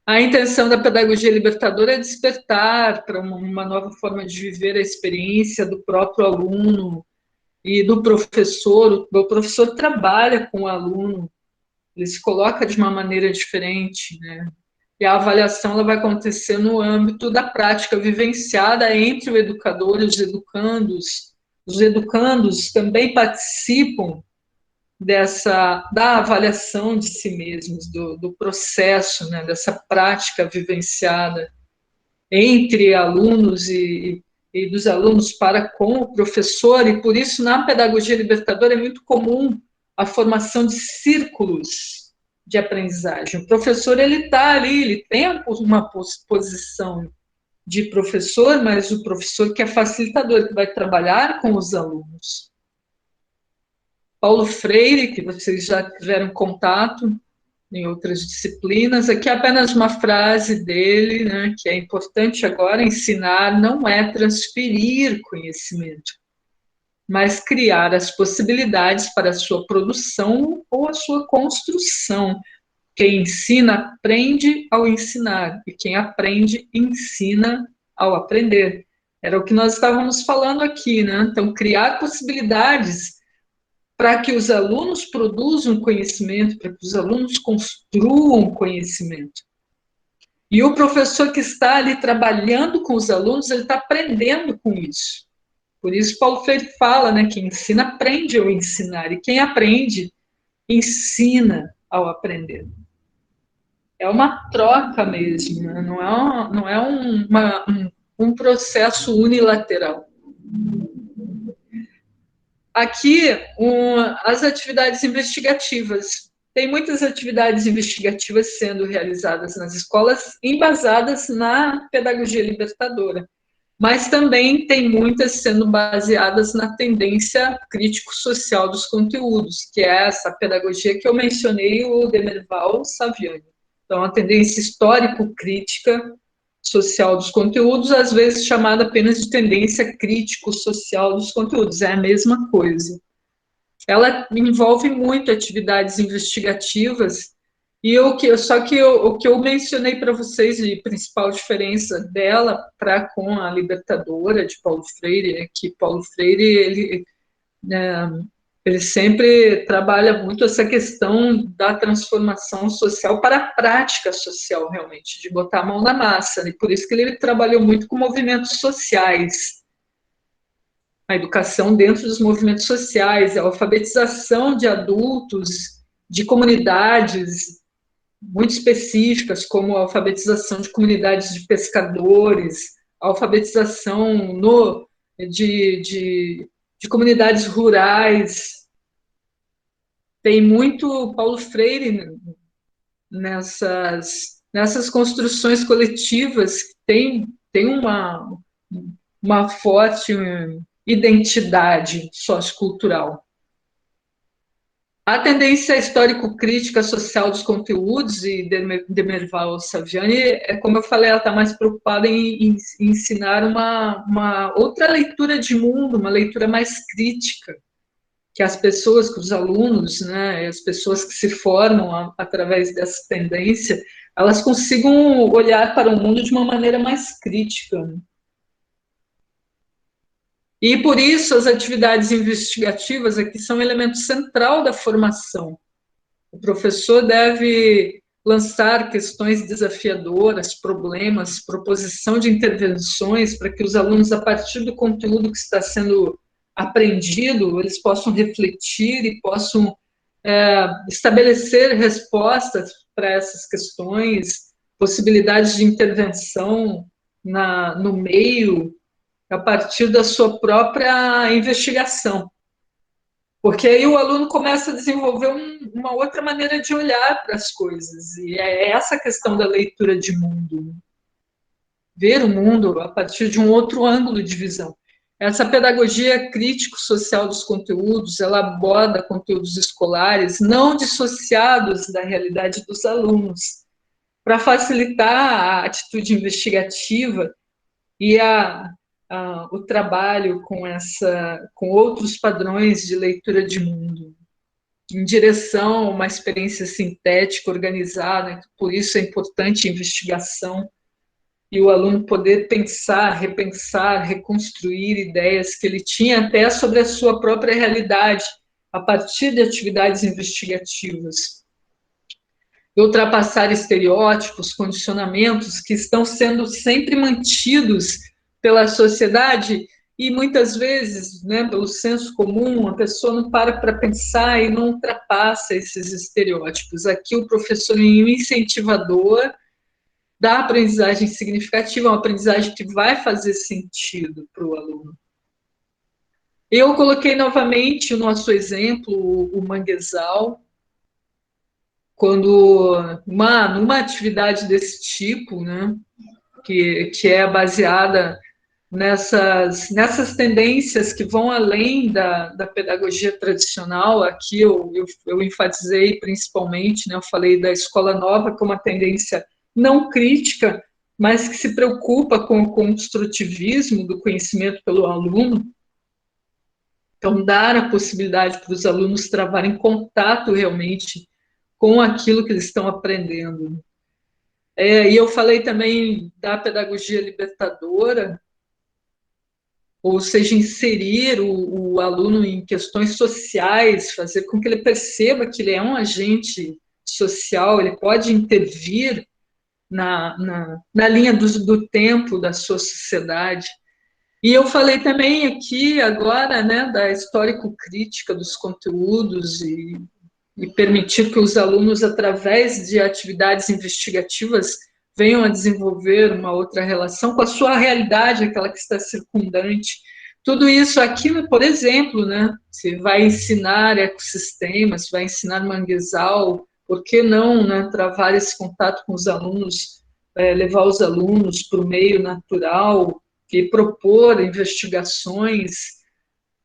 A intenção da pedagogia libertadora é despertar para uma nova forma de viver a experiência do próprio aluno e do professor. O professor trabalha com o aluno, ele se coloca de uma maneira diferente, né? E a avaliação ela vai acontecer no âmbito da prática vivenciada entre o educador e os educandos. Os educandos também participam da avaliação de si mesmos, do processo, né, dessa prática vivenciada entre alunos e dos alunos para com o professor, e por isso na pedagogia libertadora é muito comum a formação de círculos de aprendizagem. O professor ele está ali, ele tem uma posição de professor, mas o professor que é facilitador, que vai trabalhar com os alunos. Paulo Freire, que vocês já tiveram contato em outras disciplinas, aqui é apenas uma frase dele, né, que é importante agora: ensinar não é transferir conhecimento, mas criar as possibilidades para a sua produção ou a sua construção. Quem ensina, aprende ao ensinar, e quem aprende, ensina ao aprender. Era o que nós estávamos falando aqui, né? Então, criar possibilidades para que os alunos produzam conhecimento, para que os alunos construam conhecimento. E o professor que está ali trabalhando com os alunos, ele está aprendendo com isso. Por isso, Paulo Freire fala, né, que ensina, aprende ao ensinar, e quem aprende, ensina ao aprender. É uma troca mesmo, né? Não é um processo unilateral. Aqui, as atividades investigativas. Tem muitas atividades investigativas sendo realizadas nas escolas, embasadas na pedagogia libertadora, mas também tem muitas sendo baseadas na tendência crítico-social dos conteúdos, que é essa pedagogia que eu mencionei, o Demerval Saviani. Então, a tendência histórico-crítica social dos conteúdos, às vezes chamada apenas de tendência crítico-social dos conteúdos, é a mesma coisa. Ela envolve muito atividades investigativas, e o que eu mencionei para vocês, de principal diferença dela para com a libertadora de Paulo Freire, é que Paulo Freire, ele sempre trabalha muito essa questão da transformação social para a prática social, realmente, de botar a mão na massa. E por isso que ele trabalhou muito com movimentos sociais. A educação dentro dos movimentos sociais, a alfabetização de adultos, de comunidades muito específicas, como a alfabetização de comunidades de pescadores, a alfabetização de comunidades rurais. Tem muito Paulo Freire nessas construções coletivas, tem uma forte identidade sociocultural. A tendência histórico-crítica social dos conteúdos, e Demerval Saviani, como eu falei, ela está mais preocupada em ensinar uma outra leitura de mundo, uma leitura mais crítica, que as pessoas, que os alunos, né, as pessoas que se formam através dessa tendência, elas consigam olhar para o mundo de uma maneira mais crítica. E por isso as atividades investigativas aqui são um elemento central da formação. O professor deve lançar questões desafiadoras, problemas, proposição de intervenções para que os alunos, a partir do conteúdo que está sendo aprendido, eles possam refletir e possam estabelecer respostas para essas questões, possibilidades de intervenção no meio, a partir da sua própria investigação. Porque aí o aluno começa a desenvolver uma outra maneira de olhar para as coisas, e é essa questão da leitura de mundo. Ver o mundo a partir de um outro ângulo de visão. Essa pedagogia crítico-social dos conteúdos, ela aborda conteúdos escolares não dissociados da realidade dos alunos, para facilitar a atitude investigativa e a o trabalho com outros padrões de leitura de mundo, em direção a uma experiência sintética, organizada. Por isso é importante a investigação e o aluno poder pensar, repensar, reconstruir ideias que ele tinha até sobre a sua própria realidade, a partir de atividades investigativas. E ultrapassar estereótipos, condicionamentos que estão sendo sempre mantidos pela sociedade e muitas vezes, né, pelo senso comum, a pessoa não para pensar e não ultrapassa esses estereótipos. Aqui o professor é um incentivador da aprendizagem significativa, uma aprendizagem que vai fazer sentido para o aluno. Eu coloquei novamente o nosso exemplo, o manguezal, quando numa atividade desse tipo, né, que é baseada nessas tendências que vão além da pedagogia tradicional. Aqui eu enfatizei principalmente, né, eu falei da escola nova, que é uma tendência não crítica, mas que se preocupa com o construtivismo do conhecimento pelo aluno. Então, dar a possibilidade para os alunos travarem contato realmente com aquilo que eles estão aprendendo. E eu falei também da pedagogia libertadora, ou seja, inserir o aluno em questões sociais, fazer com que ele perceba que ele é um agente social, ele pode intervir na linha do tempo da sua sociedade. E eu falei também aqui agora, né, da histórico-crítica dos conteúdos e permitir que os alunos, através de atividades investigativas, venham a desenvolver uma outra relação com a sua realidade, aquela que está circundante. Tudo isso aqui, por exemplo, né, você vai ensinar ecossistemas, vai ensinar manguezal, por que não, né, travar esse contato com os alunos, levar os alunos para o meio natural e propor investigações,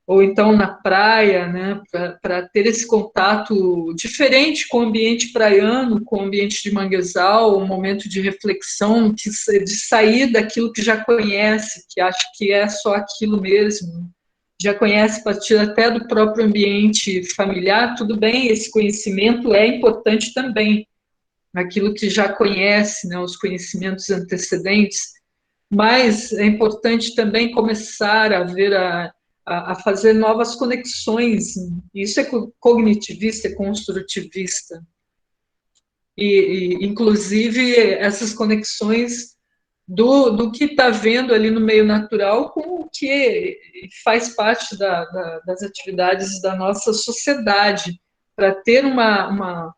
ou então na praia, né, para ter esse contato diferente com o ambiente praiano, com o ambiente de manguezal, um momento de reflexão, de sair daquilo que já conhece, que acha que é só aquilo mesmo, já conhece a partir até do próprio ambiente familiar. Tudo bem, esse conhecimento é importante também, aquilo que já conhece, né, os conhecimentos antecedentes, mas é importante também começar a ver a fazer novas conexões. Isso é cognitivista, é construtivista. Inclusive, essas conexões do que está vendo ali no meio natural com o que faz parte das atividades da nossa sociedade, para ter uma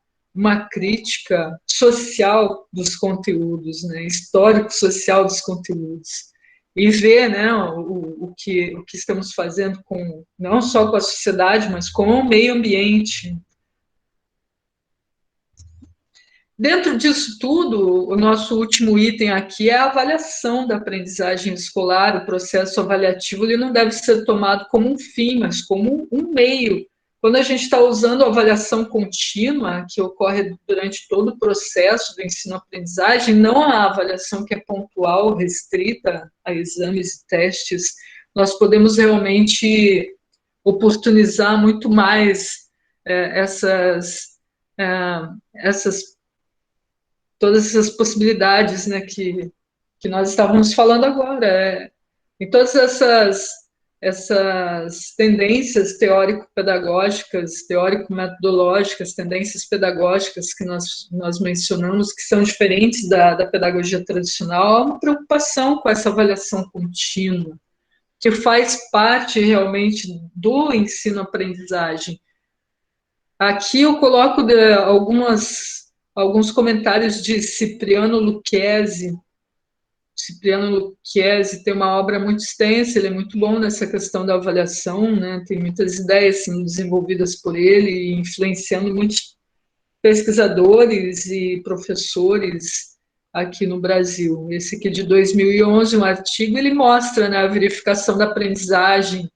crítica social dos conteúdos, né, histórico-social dos conteúdos, e ver, né, o que estamos fazendo não só com a sociedade, mas com o meio ambiente. Dentro disso tudo, o nosso último item aqui é a avaliação da aprendizagem escolar. O processo avaliativo ele não deve ser tomado como um fim, mas como um meio. Quando a gente está usando a avaliação contínua, que ocorre durante todo o processo do ensino-aprendizagem, não a avaliação que é pontual, restrita a exames e testes, nós podemos realmente oportunizar muito mais todas essas possibilidades, né, que nós estávamos falando agora. Em todas essas tendências teórico-pedagógicas, teórico-metodológicas, tendências pedagógicas que nós mencionamos, que são diferentes da pedagogia tradicional, há uma preocupação com essa avaliação contínua, que faz parte realmente do ensino-aprendizagem. Aqui eu coloco alguns comentários de Cipriano Lucchesi. Cipriano Lucchesi tem uma obra muito extensa, ele é muito bom nessa questão da avaliação, né? Tem muitas ideias sendo desenvolvidas por ele, influenciando muitos pesquisadores e professores aqui no Brasil. Esse aqui de 2011, um artigo, ele mostra, né, a verificação da aprendizagem,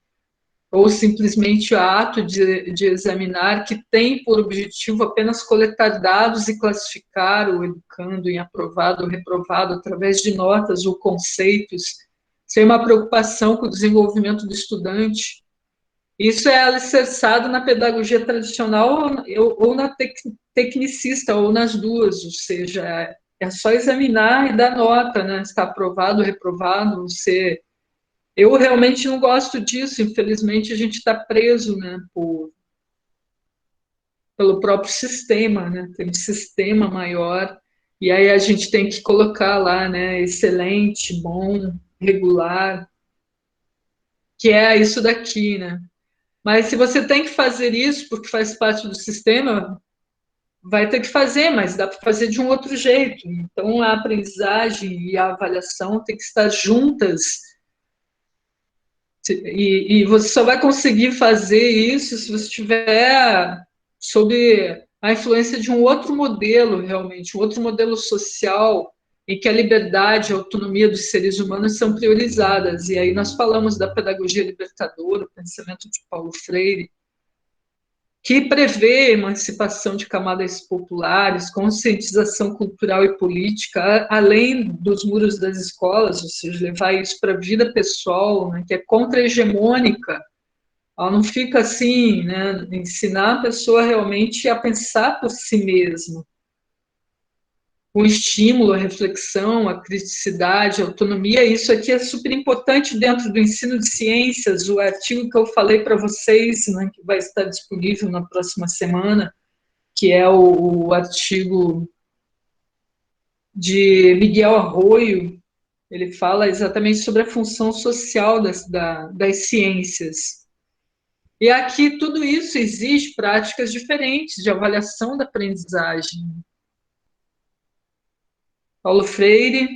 ou simplesmente o ato de examinar, que tem por objetivo apenas coletar dados e classificar o educando em aprovado ou reprovado através de notas ou conceitos, sem uma preocupação com o desenvolvimento do estudante. Isso é alicerçado na pedagogia tradicional ou na tecnicista, ou nas duas, ou seja, é só examinar e dar nota, né? Está aprovado, reprovado, você... Eu realmente não gosto disso, infelizmente a gente está preso, né, pelo próprio sistema, né? Tem um sistema maior, e aí a gente tem que colocar lá, né, excelente, bom, regular, que é isso daqui, né? Mas se você tem que fazer isso porque faz parte do sistema, vai ter que fazer, mas dá para fazer de um outro jeito. Então, a aprendizagem e a avaliação têm que estar juntas. E você só vai conseguir fazer isso se você estiver sob a influência de um outro modelo, realmente, um outro modelo social, em que a liberdade e a autonomia dos seres humanos são priorizadas. E aí nós falamos da pedagogia libertadora, o pensamento de Paulo Freire, que prevê emancipação de camadas populares, conscientização cultural e política, além dos muros das escolas, ou seja, levar isso para a vida pessoal, né, que é contra-hegemônica. Ela não fica assim, né, ensinar a pessoa realmente a pensar por si mesma, o estímulo, a reflexão, a criticidade, a autonomia. Isso aqui é super importante dentro do ensino de ciências. O artigo que eu falei para vocês, né, que vai estar disponível na próxima semana, que é o artigo de Miguel Arroyo, ele fala exatamente sobre a função social das ciências. E aqui tudo isso exige práticas diferentes de avaliação da aprendizagem. Paulo Freire,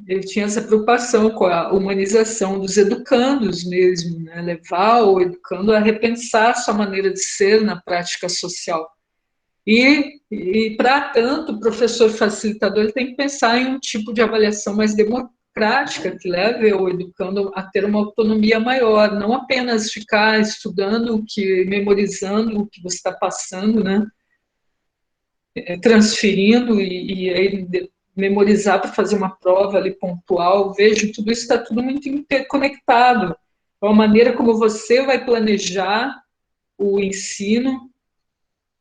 ele tinha essa preocupação com a humanização dos educandos mesmo, né? Levar o educando a repensar sua maneira de ser na prática social. E para tanto, o professor facilitador ele tem que pensar em um tipo de avaliação mais democrática, que leve o educando a ter uma autonomia maior, não apenas ficar estudando, memorizando o que você está passando, né? Transferindo e aí memorizar para fazer uma prova ali pontual. Vejo, tudo isso está tudo muito interconectado. É uma maneira como você vai planejar o ensino,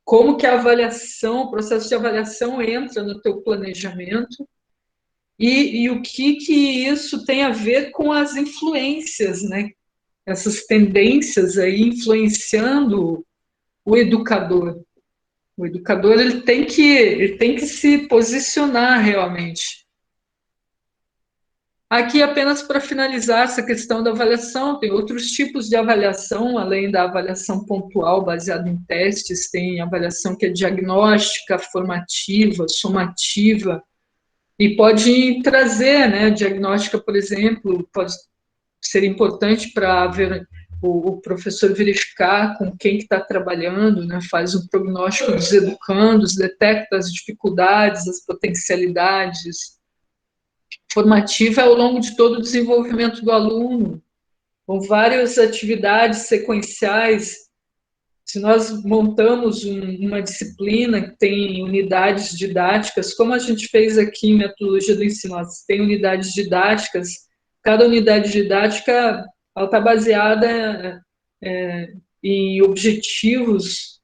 como que a avaliação, o processo de avaliação entra no teu planejamento e o que isso tem a ver com as influências, né? Essas tendências aí influenciando o educador. O educador ele tem que se posicionar realmente. Aqui, apenas para finalizar essa questão da avaliação, tem outros tipos de avaliação, além da avaliação pontual baseada em testes, tem avaliação que é diagnóstica, formativa, somativa, e pode trazer, né, diagnóstica, por exemplo, pode ser importante para ver o professor verificar com quem que está trabalhando, né, faz um prognóstico dos educandos, detecta as dificuldades, as potencialidades. Formativa é ao longo de todo o desenvolvimento do aluno, com várias atividades sequenciais. Se nós montamos uma disciplina que tem unidades didáticas, como a gente fez aqui em metodologia do ensino, tem unidades didáticas, cada unidade didática está baseada em objetivos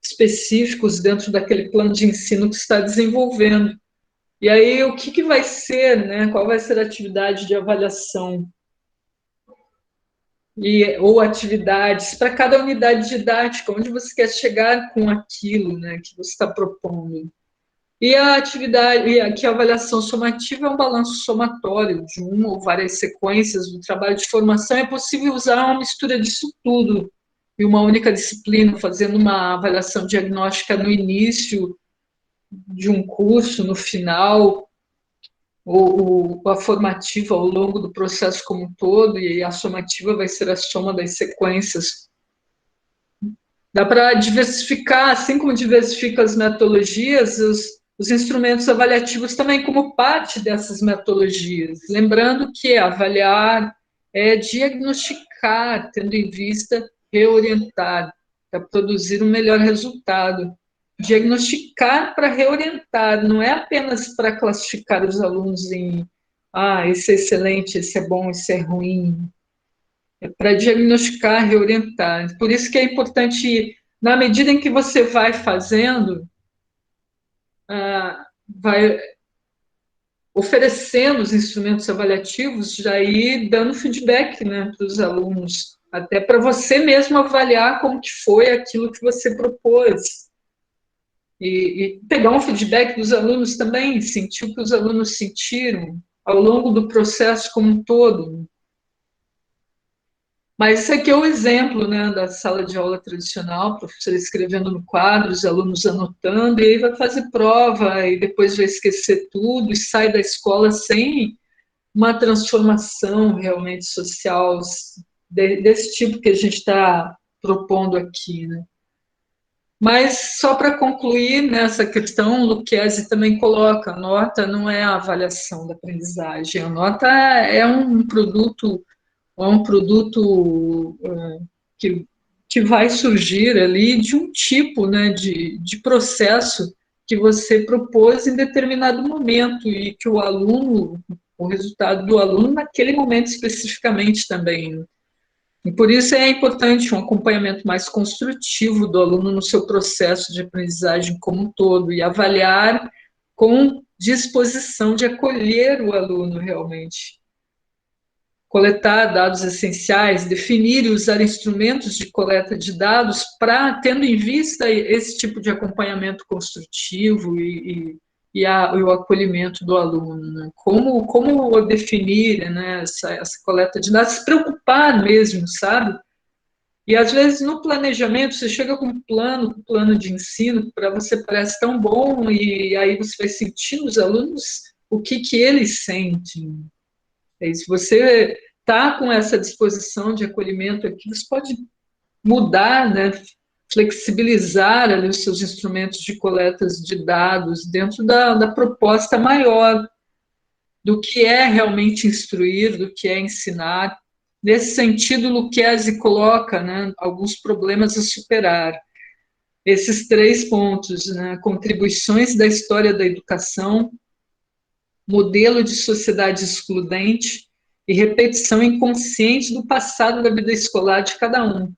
específicos dentro daquele plano de ensino que está desenvolvendo. E aí, o que vai ser, né? Qual vai ser a atividade de avaliação? Ou atividades para cada unidade didática, onde você quer chegar com aquilo, né, que você está propondo. E a atividade, e aqui a avaliação somativa é um balanço somatório de uma ou várias sequências do trabalho de formação. É possível usar uma mistura disso tudo em uma única disciplina, fazendo uma avaliação diagnóstica no início de um curso, no final, ou a formativa ao longo do processo como um todo, e a somativa vai ser a soma das sequências. Dá para diversificar, assim como diversifica as metodologias, os instrumentos avaliativos também como parte dessas metodologias. Lembrando que avaliar é diagnosticar, tendo em vista reorientar, para produzir um melhor resultado. Diagnosticar para reorientar, não é apenas para classificar os alunos em esse é excelente, esse é bom, esse é ruim. É para diagnosticar, reorientar. Por isso que é importante, na medida em que você vai fazendo, vai oferecendo os instrumentos avaliativos, já ir dando feedback, né, para os alunos, até para você mesmo avaliar como que foi aquilo que você propôs. E pegar um feedback dos alunos também, sentir o que os alunos sentiram ao longo do processo como um todo. Mas esse aqui é o exemplo, né, da sala de aula tradicional, o professor escrevendo no quadro, os alunos anotando, e aí vai fazer prova, e depois vai esquecer tudo, e sai da escola sem uma transformação realmente social desse tipo que a gente está propondo aqui, né? Mas, só para concluir nessa questão, o Lucchesi também coloca, a nota não é a avaliação da aprendizagem, a nota é um produto que, que vai surgir ali de um tipo, né, de processo que você propôs em determinado momento e que o aluno, o resultado do aluno naquele momento especificamente também. E por isso é importante um acompanhamento mais construtivo do aluno no seu processo de aprendizagem como um todo e avaliar com disposição de acolher o aluno realmente. Coletar dados essenciais, definir e usar instrumentos de coleta de dados para, tendo em vista esse tipo de acompanhamento construtivo e o acolhimento do aluno. Né? Como definir, né, essa coleta de dados, se preocupar mesmo, sabe? E às vezes no planejamento você chega com um plano de ensino para você parece tão bom e aí você vai sentir nos alunos o que eles sentem. Se você está com essa disposição de acolhimento aqui, você pode mudar, né, flexibilizar ali os seus instrumentos de coletas de dados dentro da proposta maior do que é realmente instruir, do que é ensinar. Nesse sentido, Lucchesi coloca, né, alguns problemas a superar. Esses 3 pontos, né, contribuições da história da educação, modelo de sociedade excludente e repetição inconsciente do passado da vida escolar de cada um.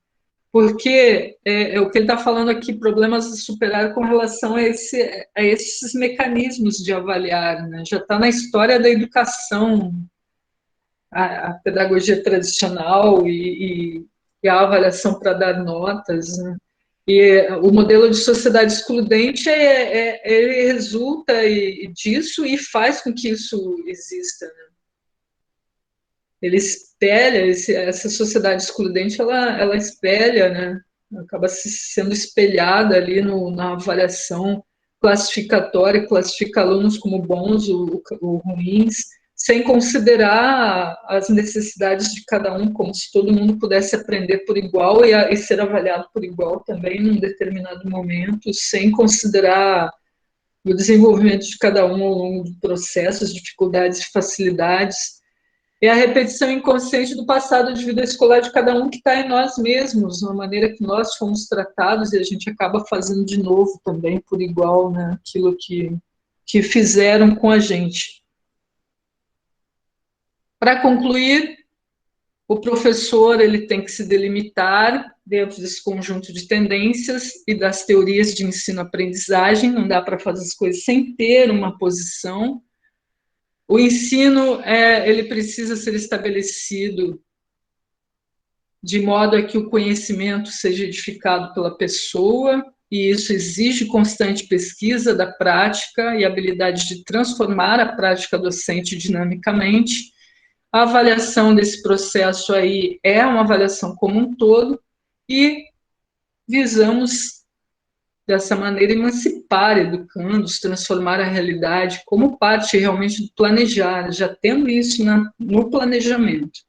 Porque o que ele está falando aqui, problemas a superar com relação a esses mecanismos de avaliar, né? Já está na história da educação, a pedagogia tradicional e a avaliação para dar notas, né? E o modelo de sociedade excludente ele resulta disso e faz com que isso exista. Né? Ele espelha, essa sociedade excludente, ela espelha, né? Acaba sendo espelhada ali na avaliação classificatória, classifica alunos como bons ou ruins, sem considerar as necessidades de cada um, como se todo mundo pudesse aprender por igual e ser avaliado por igual também num determinado momento, sem considerar o desenvolvimento de cada um ao longo do processo, as dificuldades e facilidades. É a repetição inconsciente do passado de vida escolar de cada um que está em nós mesmos, na maneira que nós fomos tratados, e a gente acaba fazendo de novo também, por igual, né, aquilo que fizeram com a gente. Para concluir, o professor ele tem que se delimitar dentro desse conjunto de tendências e das teorias de ensino-aprendizagem, não dá para fazer as coisas sem ter uma posição. O ensino ele precisa ser estabelecido de modo a que o conhecimento seja edificado pela pessoa, e isso exige constante pesquisa da prática e habilidade de transformar a prática docente dinamicamente. A avaliação desse processo aí é uma avaliação como um todo, e visamos, dessa maneira, emancipar educandos, transformar a realidade como parte realmente do planejar, já tendo isso no planejamento.